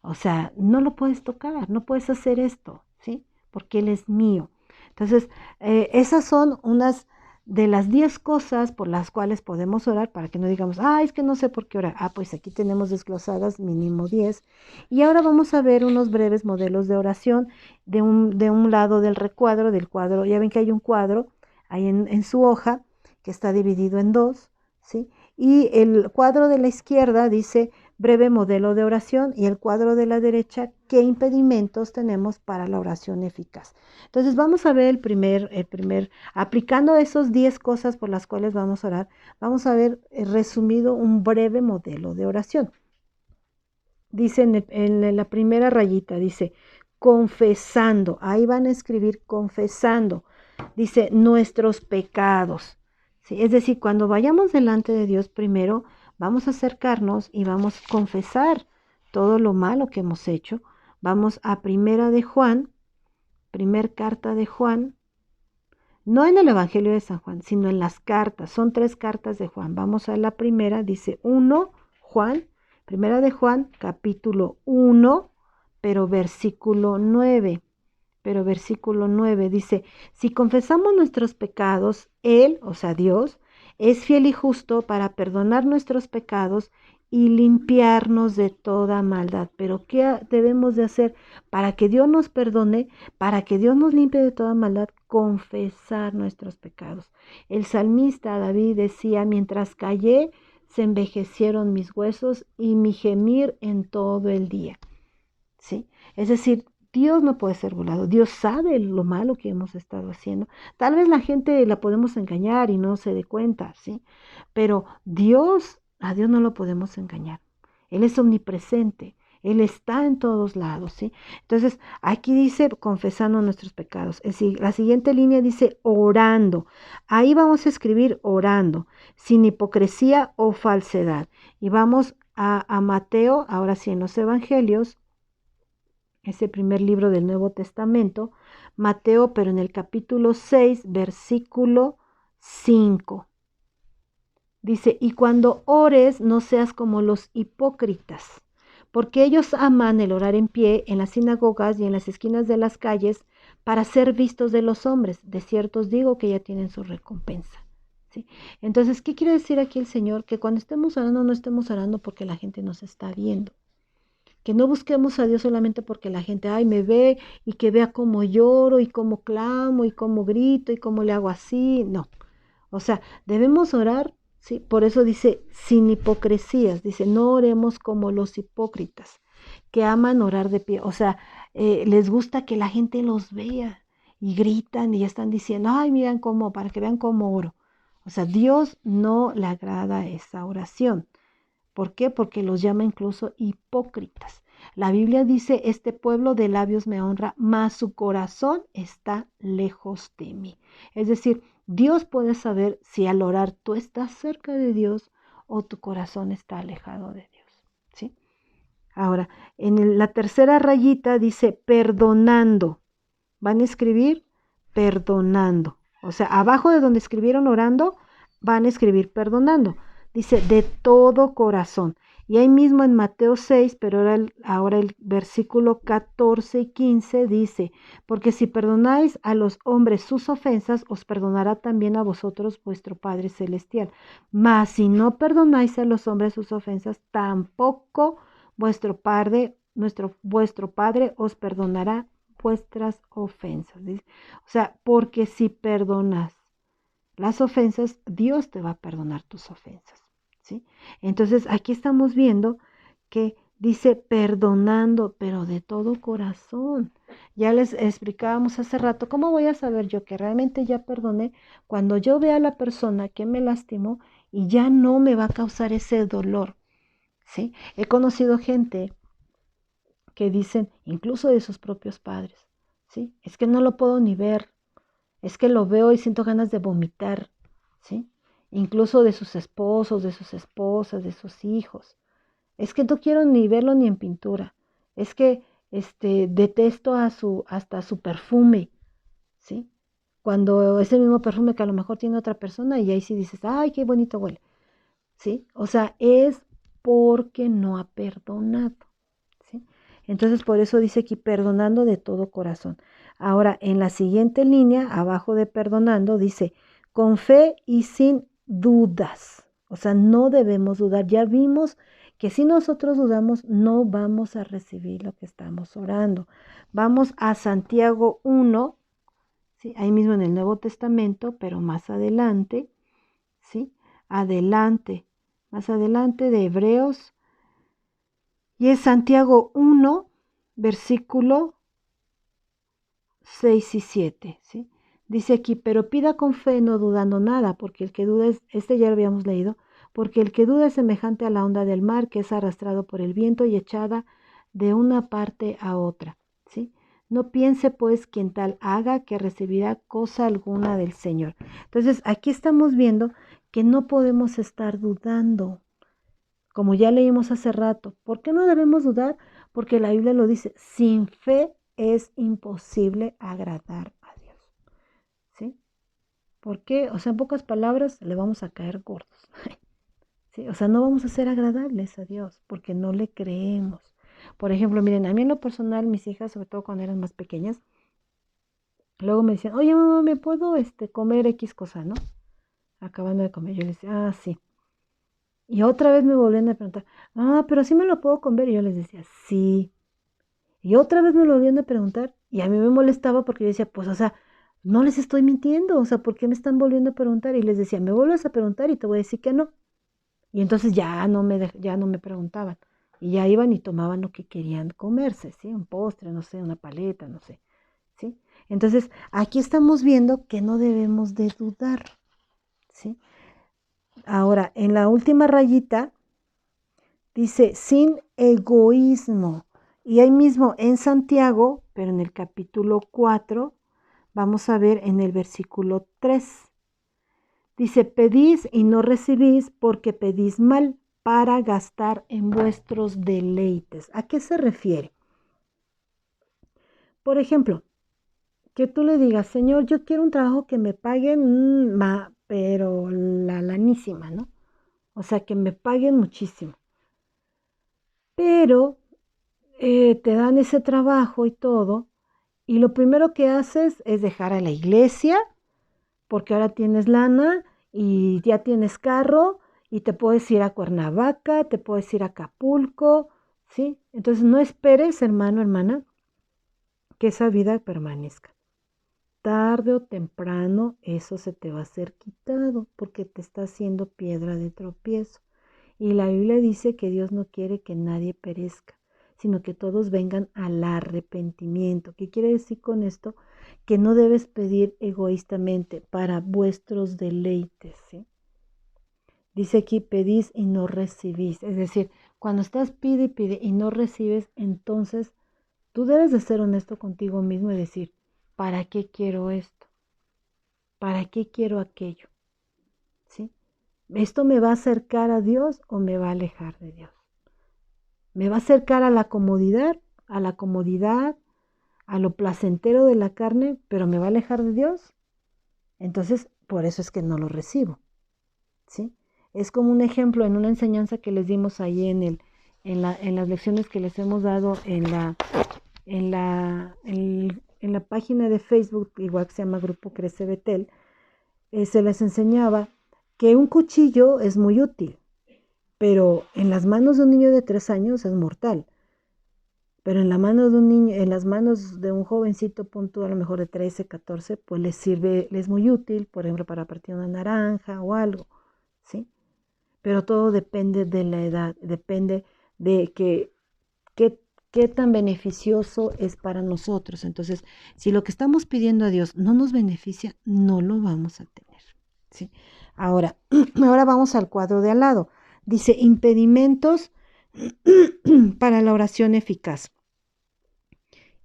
O sea, no lo puedes tocar, no puedes hacer esto, ¿sí? Porque Él es mío. Entonces, esas son de las 10 cosas por las cuales podemos orar, para que no digamos, es que no sé por qué orar. Pues aquí tenemos desglosadas mínimo 10. Y ahora vamos a ver unos breves modelos de oración de un lado del recuadro, del cuadro. Ya ven que hay un cuadro ahí en su hoja que está dividido en dos, ¿sí? Y el cuadro de la izquierda dice breve modelo de oración y el cuadro de la derecha, ¿qué impedimentos tenemos para la oración eficaz? Entonces vamos a ver aplicando esos 10 cosas por las cuales vamos a orar, vamos a ver resumido un breve modelo de oración. Dice en la primera rayita, dice, confesando, ahí van a escribir confesando, dice, nuestros pecados. ¿Sí? Es decir, cuando vayamos delante de Dios primero, vamos a acercarnos y vamos a confesar todo lo malo que hemos hecho. Vamos a primera de Juan, primer carta de Juan, no en el Evangelio de San Juan, sino en las cartas. Son 3 cartas de Juan. Vamos a la primera, dice 1 Juan, primera de Juan, capítulo 1, pero versículo 9. Pero versículo 9 dice, si confesamos nuestros pecados, Él, o sea Dios, es fiel y justo para perdonar nuestros pecados y limpiarnos de toda maldad. Pero ¿qué debemos de hacer para que Dios nos perdone, para que Dios nos limpie de toda maldad? Confesar nuestros pecados. El salmista David decía, mientras callé, se envejecieron mis huesos y mi gemir en todo el día. ¿Sí? Es decir, Dios no puede ser burlado. Dios sabe lo malo que hemos estado haciendo. Tal vez la gente la podemos engañar y no se dé cuenta, ¿sí? Pero a Dios no lo podemos engañar. Él es omnipresente. Él está en todos lados, ¿sí? Entonces, aquí dice confesando nuestros pecados. La siguiente línea dice orando. Ahí vamos a escribir orando, sin hipocresía o falsedad. Y vamos a Mateo, ahora sí en los evangelios, ese primer libro del Nuevo Testamento, Mateo, pero en el capítulo 6, versículo 5. Dice, y cuando ores no seas como los hipócritas, porque ellos aman el orar en pie en las sinagogas y en las esquinas de las calles para ser vistos de los hombres. De cierto os digo que ya tienen su recompensa. ¿Sí? Entonces, ¿qué quiere decir aquí el Señor? Que cuando estemos orando no estemos orando porque la gente nos está viendo. Que no busquemos a Dios solamente porque la gente, me ve y que vea cómo lloro y cómo clamo y cómo grito y cómo le hago así. No. O sea, debemos orar, ¿sí? Por eso dice, sin hipocresías. Dice, no oremos como los hipócritas, que aman orar de pie. O sea, les gusta que la gente los vea y gritan y ya están diciendo, miren cómo, para que vean cómo oro. O sea, Dios no le agrada esa oración. ¿Por qué? Porque los llama incluso hipócritas. La Biblia dice, este pueblo de labios me honra, mas su corazón está lejos de mí. Es decir, Dios puede saber si al orar tú estás cerca de Dios o tu corazón está alejado de Dios. ¿Sí? Ahora, en la tercera rayita dice perdonando. Van a escribir perdonando. O sea, abajo de donde escribieron orando, van a escribir perdonando. Dice, de todo corazón. Y ahí mismo en Mateo 6, pero ahora el versículo 14 y 15 dice, porque si perdonáis a los hombres sus ofensas, os perdonará también a vosotros vuestro Padre Celestial. Mas si no perdonáis a los hombres sus ofensas, tampoco vuestro Padre os perdonará vuestras ofensas. ¿Sí? O sea, porque si perdonas las ofensas, Dios te va a perdonar tus ofensas. ¿Sí? Entonces, aquí estamos viendo que dice perdonando, pero de todo corazón. Ya les explicábamos hace rato, ¿cómo voy a saber yo que realmente ya perdoné? Cuando yo vea a la persona que me lastimó y ya no me va a causar ese dolor. ¿Sí? He conocido gente que dicen, incluso de sus propios padres, ¿sí? Es que no lo puedo ni ver, es que lo veo y siento ganas de vomitar, ¿sí? Incluso de sus esposos, de sus esposas, de sus hijos. Es que no quiero ni verlo ni en pintura. Es que detesto hasta su perfume, ¿sí? Cuando ese mismo perfume que a lo mejor tiene otra persona y ahí sí dices, ¡ay, qué bonito huele! ¿Sí? O sea, es porque no ha perdonado. ¿Sí? Entonces, por eso dice aquí, perdonando de todo corazón. Ahora, en la siguiente línea, abajo de perdonando, dice, con fe y sin dudas. O sea, no debemos dudar. Ya vimos que si nosotros dudamos, no vamos a recibir lo que estamos orando. Vamos a Santiago 1, ¿sí? Ahí mismo en el Nuevo Testamento, pero más adelante, ¿sí? Adelante, más adelante de Hebreos, y es Santiago 1, versículo 6 y 7, ¿sí? Dice aquí, pero pida con fe, no dudando nada, porque el que duda es, este ya lo habíamos leído, porque el que duda es semejante a la onda del mar, que es arrastrado por el viento y echada de una parte a otra, ¿sí? No piense pues quien tal haga que recibirá cosa alguna del Señor. Entonces, aquí estamos viendo que no podemos estar dudando, como ya leímos hace rato. ¿Por qué no debemos dudar? Porque la Biblia lo dice, sin fe es imposible agradar a Dios, ¿sí? ¿Por qué? O sea, en pocas palabras, le vamos a caer gordos, ¿sí? O sea, no vamos a ser agradables a Dios porque no le creemos. Por ejemplo, miren, a mí en lo personal, mis hijas, sobre todo cuando eran más pequeñas, luego me decían, oye, mamá, ¿me puedo comer X cosa, no? Acabando de comer, yo les decía, ah, sí. Y otra vez me volvían a preguntar, ah, pero sí me lo puedo comer. Y yo les decía, sí. Y otra vez me lo volvían a preguntar y a mí me molestaba porque yo decía, pues, o sea, no les estoy mintiendo, o sea, ¿por qué me están volviendo a preguntar? Y les decía, me vuelves a preguntar y te voy a decir que no. Y entonces ya no me preguntaban. Y ya iban y tomaban lo que querían comerse, ¿sí? Un postre, no sé, una paleta, no sé, ¿sí? Entonces, aquí estamos viendo que no debemos de dudar, ¿sí? Ahora, en la última rayita dice, sin egoísmo. Y ahí mismo en Santiago, pero en el capítulo 4, vamos a ver en el versículo 3. Dice, pedís y no recibís porque pedís mal para gastar en vuestros deleites. ¿A qué se refiere? Por ejemplo, que tú le digas, Señor, yo quiero un trabajo que me paguen, pero la lanísima, ¿no? O sea, que me paguen muchísimo. Pero te dan ese trabajo y todo, y lo primero que haces es dejar a la iglesia, porque ahora tienes lana y ya tienes carro y te puedes ir a Cuernavaca, te puedes ir a Acapulco, ¿sí? Entonces no esperes, hermano, hermana, que esa vida permanezca. Tarde o temprano eso se te va a ser quitado porque te está haciendo piedra de tropiezo. Y la Biblia dice que Dios no quiere que nadie perezca, sino que todos vengan al arrepentimiento. ¿Qué quiere decir con esto? Que no debes pedir egoístamente para vuestros deleites, ¿sí? Dice aquí, pedís y no recibís. Es decir, cuando estás pide y pide y no recibes, entonces tú debes de ser honesto contigo mismo y decir, ¿para qué quiero esto? ¿Para qué quiero aquello? ¿Sí? ¿Esto me va a acercar a Dios o me va a alejar de Dios? ¿Me va a acercar a la comodidad, a la comodidad, a lo placentero de la carne, pero me va a alejar de Dios? Entonces, por eso es que no lo recibo, ¿sí? Es como un ejemplo en una enseñanza que les dimos ahí en las lecciones que les hemos dado en la página de Facebook, igual que se llama Grupo Crece Betel, se les enseñaba que un cuchillo es muy útil, pero en las manos de un niño de 3 años es mortal. Pero en la mano de un niño, en las manos de un jovencito, punto a lo mejor de 13, 14, pues les sirve, les es muy útil, por ejemplo, para partir una naranja o algo, ¿sí? Pero todo depende de la edad, depende de qué tan beneficioso es para nosotros. Entonces, si lo que estamos pidiendo a Dios no nos beneficia, no lo vamos a tener, ¿sí? Ahora, ahora vamos al cuadro de al lado. Dice, impedimentos para la oración eficaz.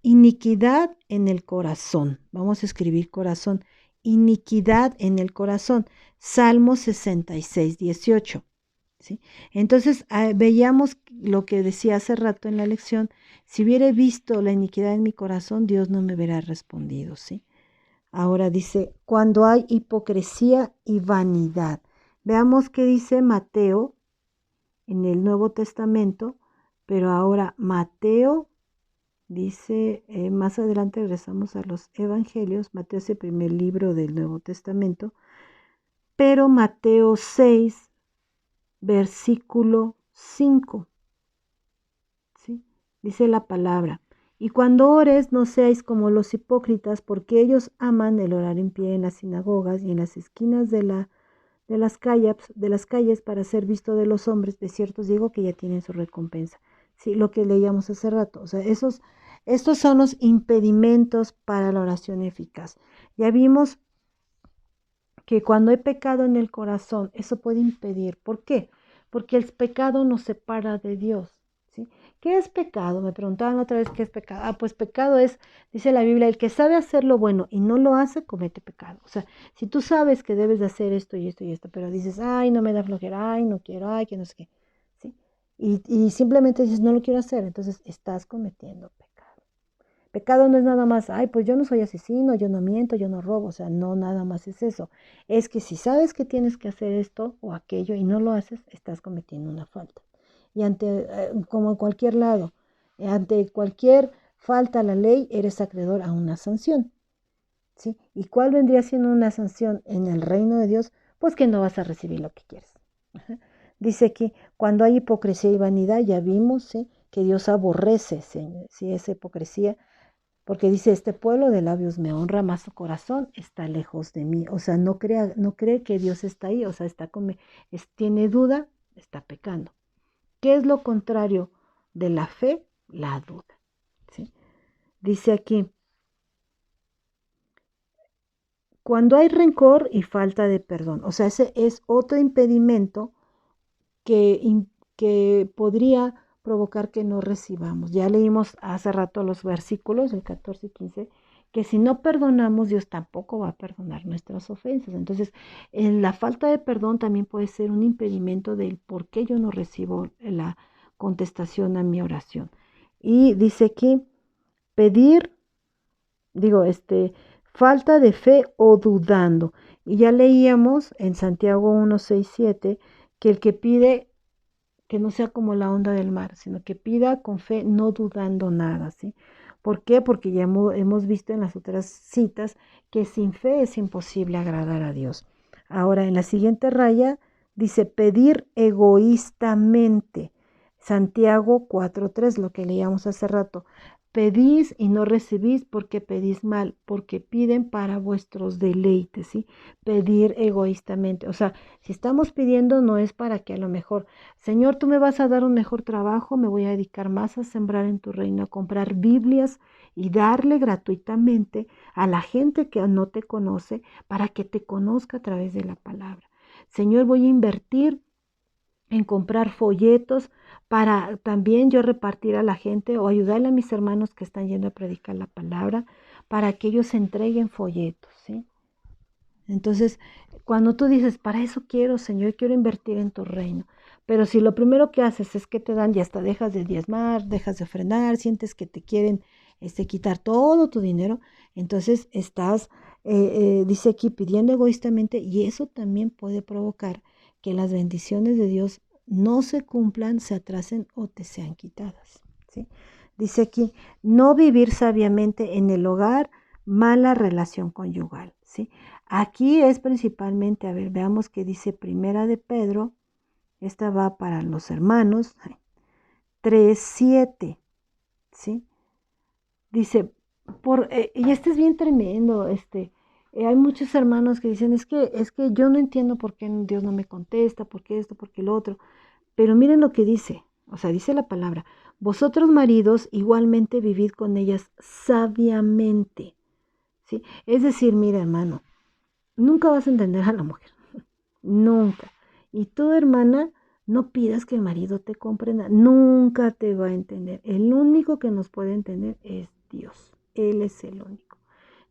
Iniquidad en el corazón. Vamos a escribir corazón. Iniquidad en el corazón. Salmo 66, 18. ¿Sí? Entonces veíamos lo que decía hace rato en la lección. Si hubiere visto la iniquidad en mi corazón, Dios no me hubiera respondido. ¿Sí? Ahora dice, cuando hay hipocresía y vanidad. Veamos qué dice Mateo en el Nuevo Testamento, pero ahora Mateo dice, más adelante regresamos a los evangelios. Mateo es el primer libro del Nuevo Testamento. pero Mateo 6, versículo 5, ¿sí? Dice la palabra: y cuando ores, no seáis como los hipócritas, porque ellos aman el orar en pie en las sinagogas y en las esquinas de las calles para ser visto de los hombres. De cierto os digo que ya tienen su recompensa. Sí, lo que leíamos hace rato. O sea, estos son los impedimentos para la oración eficaz. Ya vimos que cuando hay pecado en el corazón, eso puede impedir. ¿Por qué? Porque el pecado nos separa de Dios, ¿sí? ¿Qué es pecado? Me preguntaban otra vez qué es pecado. Pues pecado es, dice la Biblia, el que sabe hacer lo bueno y no lo hace, comete pecado. O sea, si tú sabes que debes de hacer esto y esto y esto, pero dices, ay, no me da flojera, ay, no quiero, ay, que no sé qué, ¿sí? Y simplemente dices, no lo quiero hacer, entonces estás cometiendo pecado. Pecado no es nada más, ay, pues yo no soy asesino, yo no miento, yo no robo, o sea, no nada más es eso. Es que si sabes que tienes que hacer esto o aquello y no lo haces, estás cometiendo una falta. Y como en cualquier lado, ante cualquier falta a la ley, eres acreedor a una sanción, ¿sí? ¿Y cuál vendría siendo una sanción en el reino de Dios? Pues que no vas a recibir lo que quieres. Ajá. Dice aquí, cuando hay hipocresía y vanidad, ya vimos, ¿sí?, que Dios aborrece, ¿sí?, esa hipocresía, porque dice, este pueblo de labios me honra, mas su corazón está lejos de mí. O sea, no cree que Dios está ahí, o sea, tiene duda, está pecando. ¿Qué es lo contrario de la fe? La duda, ¿sí? Dice aquí, cuando hay rencor y falta de perdón, o sea, ese es otro impedimento que podría provocar que no recibamos. Ya leímos hace rato los versículos, el 14 y 15, que si no perdonamos, Dios tampoco va a perdonar nuestras ofensas. Entonces, la falta de perdón también puede ser un impedimento del por qué yo no recibo la contestación a mi oración. Y dice aquí, pedir, falta de fe o dudando. Y ya leíamos en Santiago 1, 6, 7, que el que pide que no sea como la onda del mar, sino que pida con fe, no dudando nada, ¿sí? ¿Por qué? Porque ya hemos visto en las otras citas que sin fe es imposible agradar a Dios. Ahora, en la siguiente raya dice pedir egoístamente. Santiago 4:3, lo que leíamos hace rato. Pedís y no recibís porque pedís mal, porque piden para vuestros deleites, ¿sí? Pedir egoístamente. O sea, si estamos pidiendo no es para que a lo mejor, Señor, tú me vas a dar un mejor trabajo, me voy a dedicar más a sembrar en tu reino, a comprar Biblias y darle gratuitamente a la gente que no te conoce para que te conozca a través de la palabra. Señor, voy a invertir en comprar folletos para también yo repartir a la gente o ayudarle a mis hermanos que están yendo a predicar la palabra para que ellos entreguen folletos, ¿sí? Entonces, cuando tú dices, para eso quiero, Señor, quiero invertir en tu reino, pero si lo primero que haces es que te dan y hasta dejas de diezmar, dejas de ofrendar, sientes que te quieren quitar todo tu dinero, entonces estás, dice aquí, pidiendo egoístamente, y eso también puede provocar que las bendiciones de Dios no se cumplan, se atrasen o te sean quitadas, ¿sí? Dice aquí, no vivir sabiamente en el hogar, mala relación conyugal, ¿sí? Aquí es principalmente, a ver, veamos qué dice Primera de Pedro, esta va para los hermanos, 3:7, ¿sí? Dice, y este es bien tremendo, hay muchos hermanos que dicen, es que yo no entiendo por qué Dios no me contesta, por qué esto, por qué lo otro, pero miren lo que dice, o sea, dice la palabra, vosotros maridos igualmente vivid con ellas sabiamente, ¿sí? Es decir, mira hermano, nunca vas a entender a la mujer, nunca. Y tú, hermana, no pidas que el marido te comprenda, nunca te va a entender. El único que nos puede entender es Dios, Él es el único.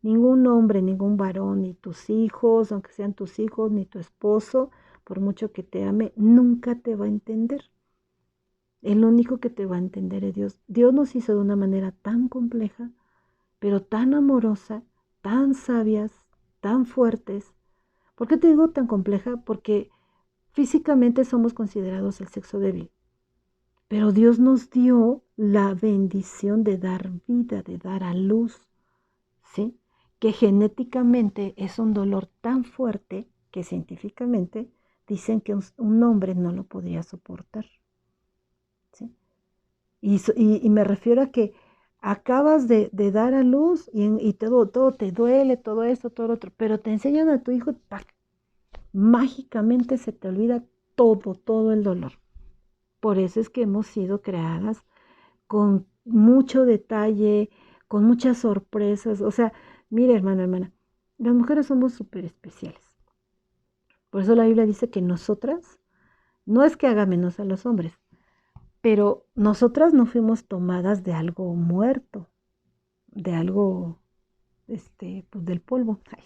Ningún hombre, ningún varón, ni tus hijos, aunque sean tus hijos, ni tu esposo, por mucho que te ame, nunca te va a entender. El único que te va a entender es Dios. Dios nos hizo de una manera tan compleja, pero tan amorosa, tan sabias, tan fuertes. ¿Por qué te digo tan compleja? Porque físicamente somos considerados el sexo débil, pero Dios nos dio la bendición de dar vida, de dar a luz, ¿sí? Que genéticamente es un dolor tan fuerte, que científicamente dicen que un hombre no lo podría soportar. ¿Sí? Y me refiero a que acabas de dar a luz y todo te duele, todo esto, todo lo otro, pero te enseñan a tu hijo, ¡pac! Mágicamente se te olvida todo el dolor. Por eso es que hemos sido creadas con mucho detalle, con muchas sorpresas. O sea, mire, hermano, hermana, las mujeres somos súper especiales. Por eso la Biblia dice que nosotras, no es que haga menos a los hombres, pero nosotras no fuimos tomadas de algo muerto, de algo, pues del polvo. Ay.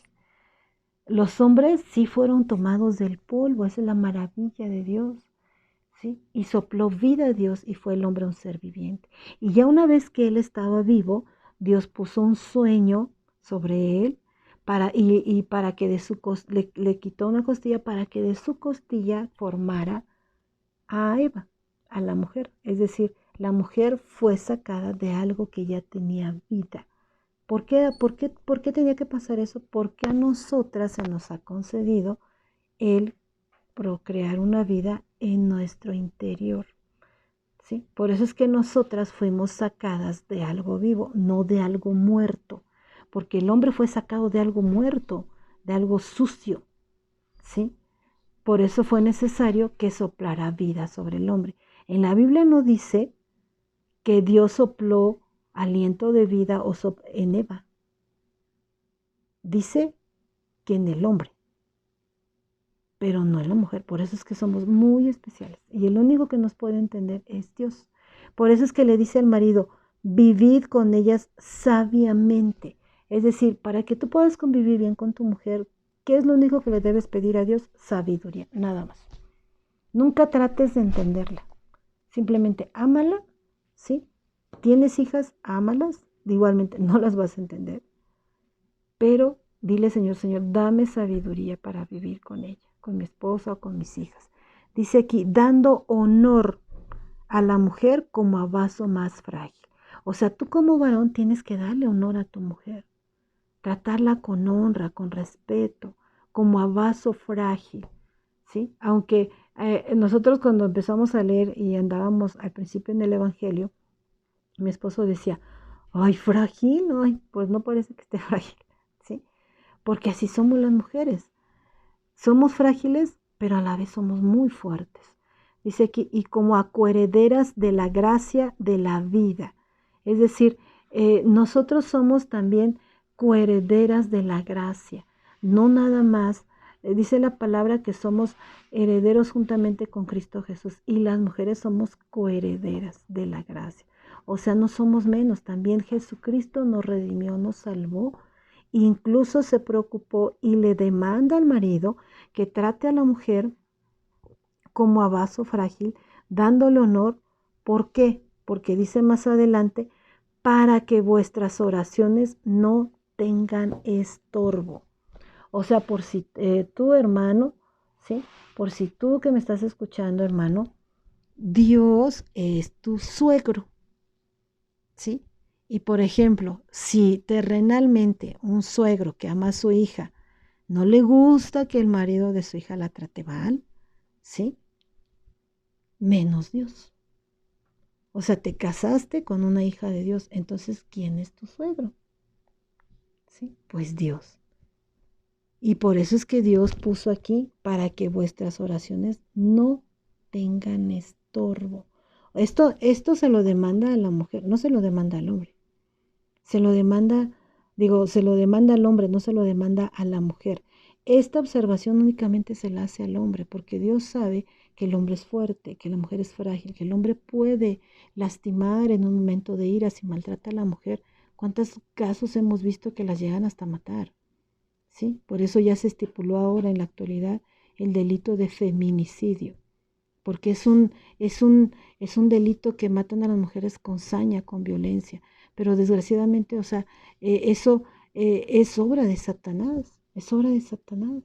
Los hombres sí fueron tomados del polvo, esa es la maravilla de Dios. ¿Sí? Y sopló vida a Dios y fue el hombre un ser viviente. Y ya una vez que él estaba vivo, Dios puso un sueño sobre él y para que le quitó una costilla para que de su costilla formara a Eva, a la mujer. Es decir, la mujer fue sacada de algo que ya tenía vida. ¿Por qué tenía que pasar eso? Porque a nosotras se nos ha concedido el procrear una vida en nuestro interior. ¿Sí? Por eso es que nosotras fuimos sacadas de algo vivo, no de algo muerto, porque el hombre fue sacado de algo muerto, de algo sucio. ¿Sí? Por eso fue necesario que soplara vida sobre el hombre. En la Biblia no dice que Dios sopló aliento de vida en Eva. Dice que en el hombre, pero no en la mujer. Por eso es que somos muy especiales. Y el único que nos puede entender es Dios. Por eso es que le dice al marido, vivid con ellas sabiamente. Es decir, para que tú puedas convivir bien con tu mujer, ¿qué es lo único que le debes pedir a Dios? Sabiduría, nada más. Nunca trates de entenderla. Simplemente ámala, ¿sí? ¿Tienes hijas? Ámalas. Igualmente no las vas a entender. Pero dile, Señor, dame sabiduría para vivir con ella, con mi esposa o con mis hijas. Dice aquí, dando honor a la mujer como a vaso más frágil. O sea, tú como varón tienes que darle honor a tu mujer, tratarla con honra, con respeto, como a vaso frágil, ¿sí? Aunque nosotros cuando empezamos a leer y andábamos al principio en el Evangelio, mi esposo decía, ay, frágil, ay, pues no parece que esté frágil, ¿sí? Porque así somos las mujeres. Somos frágiles, pero a la vez somos muy fuertes. Dice aquí, y como coherederas de la gracia de la vida. Es decir, nosotros somos también coherederas de la gracia. No nada más, dice la palabra que somos herederos juntamente con Cristo Jesús y las mujeres somos coherederas de la gracia. O sea, no somos menos, también Jesucristo nos redimió, nos salvó. Incluso se preocupó y le demanda al marido que trate a la mujer como a vaso frágil, dándole honor. ¿Por qué? Porque dice más adelante, para que vuestras oraciones no tengan estorbo. O sea, por si tú, hermano, ¿sí? Por si tú que me estás escuchando, hermano, Dios es tu suegro, ¿sí? Y por ejemplo, si terrenalmente un suegro que ama a su hija no le gusta que el marido de su hija la trate mal, ¿sí? Menos Dios. O sea, te casaste con una hija de Dios, entonces, ¿quién es tu suegro? ¿Sí? Pues Dios. Y por eso es que Dios puso aquí para que vuestras oraciones no tengan estorbo. Esto se lo demanda a la mujer, no se lo demanda al hombre. Se lo demanda, se lo demanda al hombre, no se lo demanda a la mujer. Esta observación únicamente se la hace al hombre, porque Dios sabe que el hombre es fuerte, que la mujer es frágil, que el hombre puede lastimar en un momento de ira si maltrata a la mujer. ¿Cuántos casos hemos visto que las llegan hasta matar? ¿Sí? Por eso ya se estipuló ahora en la actualidad el delito de feminicidio, porque es un delito que matan a las mujeres con saña, con violencia, pero desgraciadamente, o sea, eso es obra de Satanás, es obra de Satanás,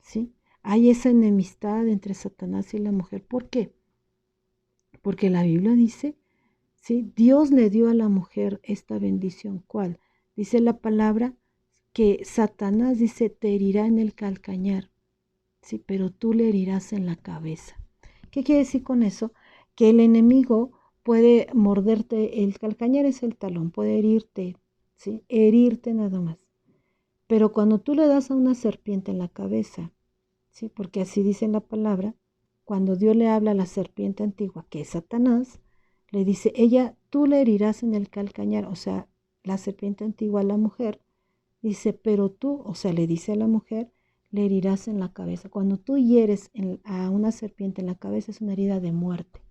¿sí? Hay esa enemistad entre Satanás y la mujer. ¿Por qué? Porque la Biblia dice, ¿sí? Dios le dio a la mujer esta bendición. ¿Cuál? Dice la palabra que Satanás dice, te herirá en el calcañar, sí, pero tú le herirás en la cabeza. ¿Qué quiere decir con eso? Que el enemigo puede morderte, el calcañar es el talón, puede herirte, ¿sí? Herirte nada más. Pero cuando tú le das a una serpiente en la cabeza, ¿sí? Porque así dice la palabra, cuando Dios le habla a la serpiente antigua, que es Satanás, le dice, tú le herirás en el calcañar, o sea, la serpiente antigua a la mujer, dice, pero tú, o sea, le dice a la mujer, le herirás en la cabeza. Cuando tú hieres a una serpiente en la cabeza es una herida de muerte,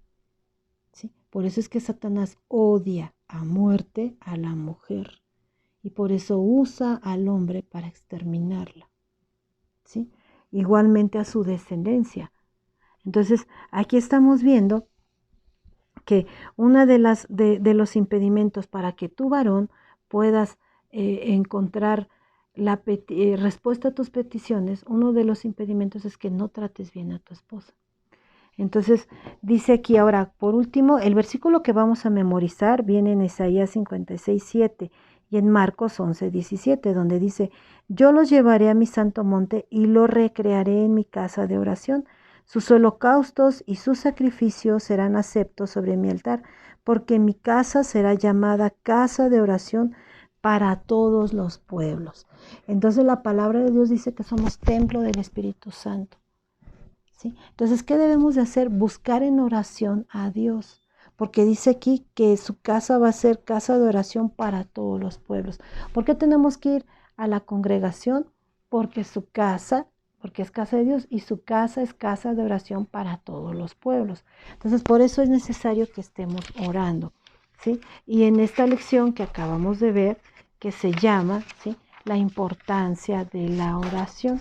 ¿sí? Por eso es que Satanás odia a muerte a la mujer y por eso usa al hombre para exterminarla, ¿sí? Igualmente a su descendencia. Entonces, aquí estamos viendo que una de los impedimentos para que tú, varón, puedas encontrar la respuesta a tus peticiones, uno de los impedimentos es que no trates bien a tu esposa. Entonces, dice aquí ahora, por último, el versículo que vamos a memorizar viene en Isaías 56:7 y en Marcos 11:17, donde dice, yo los llevaré a mi santo monte y lo recrearé en mi casa de oración. Sus holocaustos y sus sacrificios serán aceptos sobre mi altar, porque mi casa será llamada casa de oración para todos los pueblos. Entonces la palabra de Dios dice que somos templo del Espíritu Santo, ¿sí? Entonces, ¿qué debemos de hacer? Buscar en oración a Dios, porque dice aquí que su casa va a ser casa de oración para todos los pueblos. ¿Por qué tenemos que ir a la congregación? Porque su casa, porque es casa de Dios y su casa es casa de oración para todos los pueblos. Entonces, por eso es necesario que estemos orando, ¿sí? Y en esta lección que acabamos de ver, que se llama, ¿sí?, la importancia de la oración.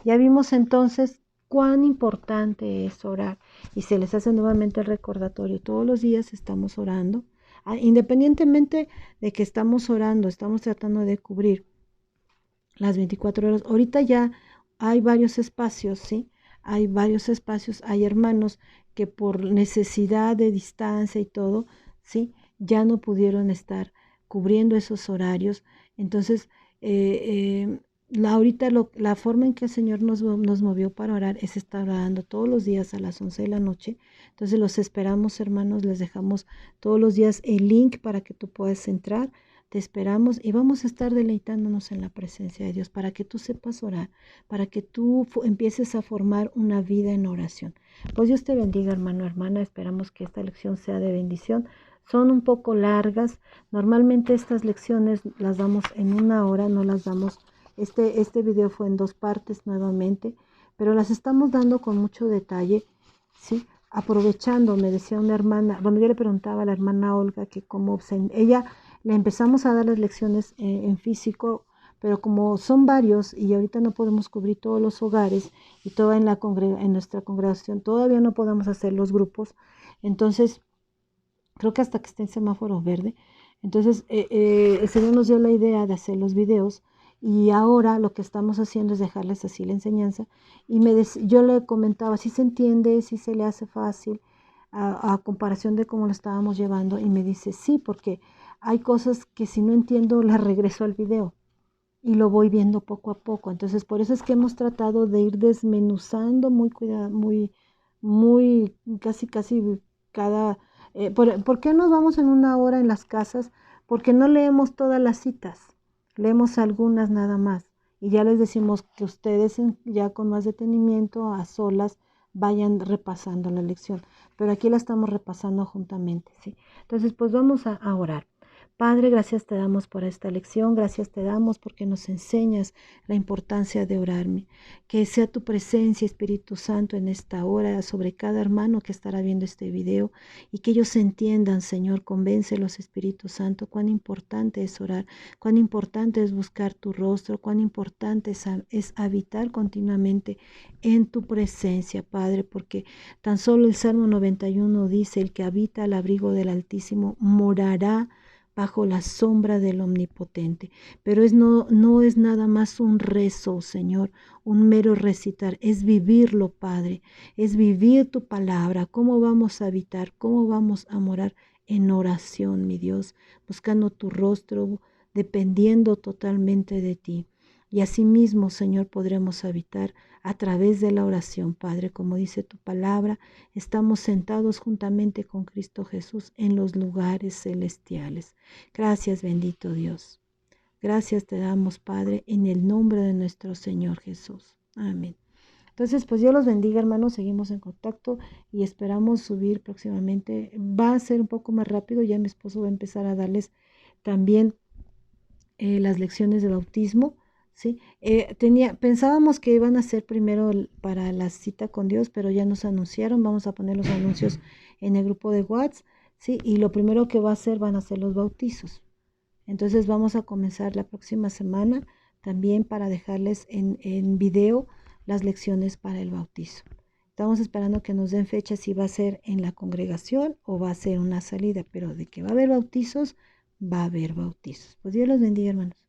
Ya vimos entonces cuán importante es orar y se les hace nuevamente el recordatorio. Todos los días estamos orando, independientemente de que estamos orando, estamos tratando de cubrir las 24 horas. Ahorita ya hay varios espacios, ¿sí? Hay varios espacios, hay hermanos que por necesidad de distancia y todo, ¿sí?, ya no pudieron estar cubriendo esos horarios. Entonces, ahorita la forma en que el Señor nos movió para orar es estar orando todos los días a las 11 de la noche. Entonces los esperamos, hermanos, les dejamos todos los días el link para que tú puedas entrar. Te esperamos y vamos a estar deleitándonos en la presencia de Dios para que tú sepas orar, para que tú empieces a formar una vida en oración. Pues Dios te bendiga, hermano, hermana. Esperamos que esta lección sea de bendición. Son un poco largas. Normalmente estas lecciones las damos en 1 hora, no las damos. Este video fue en 2 partes nuevamente, pero las estamos dando con mucho detalle, ¿sí? Aprovechando, me decía una hermana, bueno, yo le preguntaba a la hermana Olga que cómo ella le empezamos a dar las lecciones en físico, pero como son varios y ahorita no podemos cubrir todos los hogares y toda en nuestra congregación todavía no podemos hacer los grupos, entonces creo que hasta que esté en semáforo verde. Entonces el Señor nos dio la idea de hacer los videos y ahora lo que estamos haciendo es dejarles así la enseñanza y yo le comentaba si se entiende, si se le hace fácil a comparación de cómo lo estábamos llevando y me dice sí, porque hay cosas que si no entiendo las regreso al video y lo voy viendo poco a poco. Entonces por eso es que hemos tratado de ir desmenuzando muy cuidado, muy casi cada ¿por qué nos vamos en 1 hora en las casas? Porque no leemos todas las citas, leemos algunas nada más. Y ya les decimos que ustedes ya con más detenimiento, a solas, vayan repasando la lección. Pero aquí la estamos repasando juntamente, ¿sí? Entonces, pues vamos a orar. Padre, gracias te damos por esta lección, gracias te damos porque nos enseñas la importancia de orarme. Que sea tu presencia, Espíritu Santo, en esta hora sobre cada hermano que estará viendo este video y que ellos entiendan, Señor, convéncelos, Espíritu Santo, cuán importante es orar, cuán importante es buscar tu rostro, cuán importante es habitar continuamente en tu presencia, Padre, porque tan solo el Salmo 91 dice, el que habita al abrigo del Altísimo morará bajo la sombra del Omnipotente. Pero no es nada más un rezo, Señor, un mero recitar, es vivirlo, Padre, es vivir tu palabra, cómo vamos a habitar, cómo vamos a morar en oración, mi Dios, buscando tu rostro, dependiendo totalmente de ti. Y asimismo, Señor, podremos habitar a través de la oración, Padre, como dice tu palabra, estamos sentados juntamente con Cristo Jesús en los lugares celestiales. Gracias, bendito Dios. Gracias te damos, Padre, en el nombre de nuestro Señor Jesús. Amén. Entonces, pues Dios los bendiga, hermanos, seguimos en contacto y esperamos subir próximamente. Va a ser un poco más rápido, ya mi esposo va a empezar a darles también las lecciones de bautismo, ¿sí? Pensábamos que iban a ser primero para la cita con Dios, pero ya nos anunciaron, vamos a poner los anuncios en el grupo de WhatsApp, ¿sí? Y lo primero que va a hacer van a ser los bautizos. Entonces vamos a comenzar la próxima semana también para dejarles en video las lecciones para el bautizo. Estamos esperando que nos den fecha si va a ser en la congregación o va a ser una salida, pero de que va a haber bautizos, va a haber bautizos. Pues Dios los bendiga, hermanos.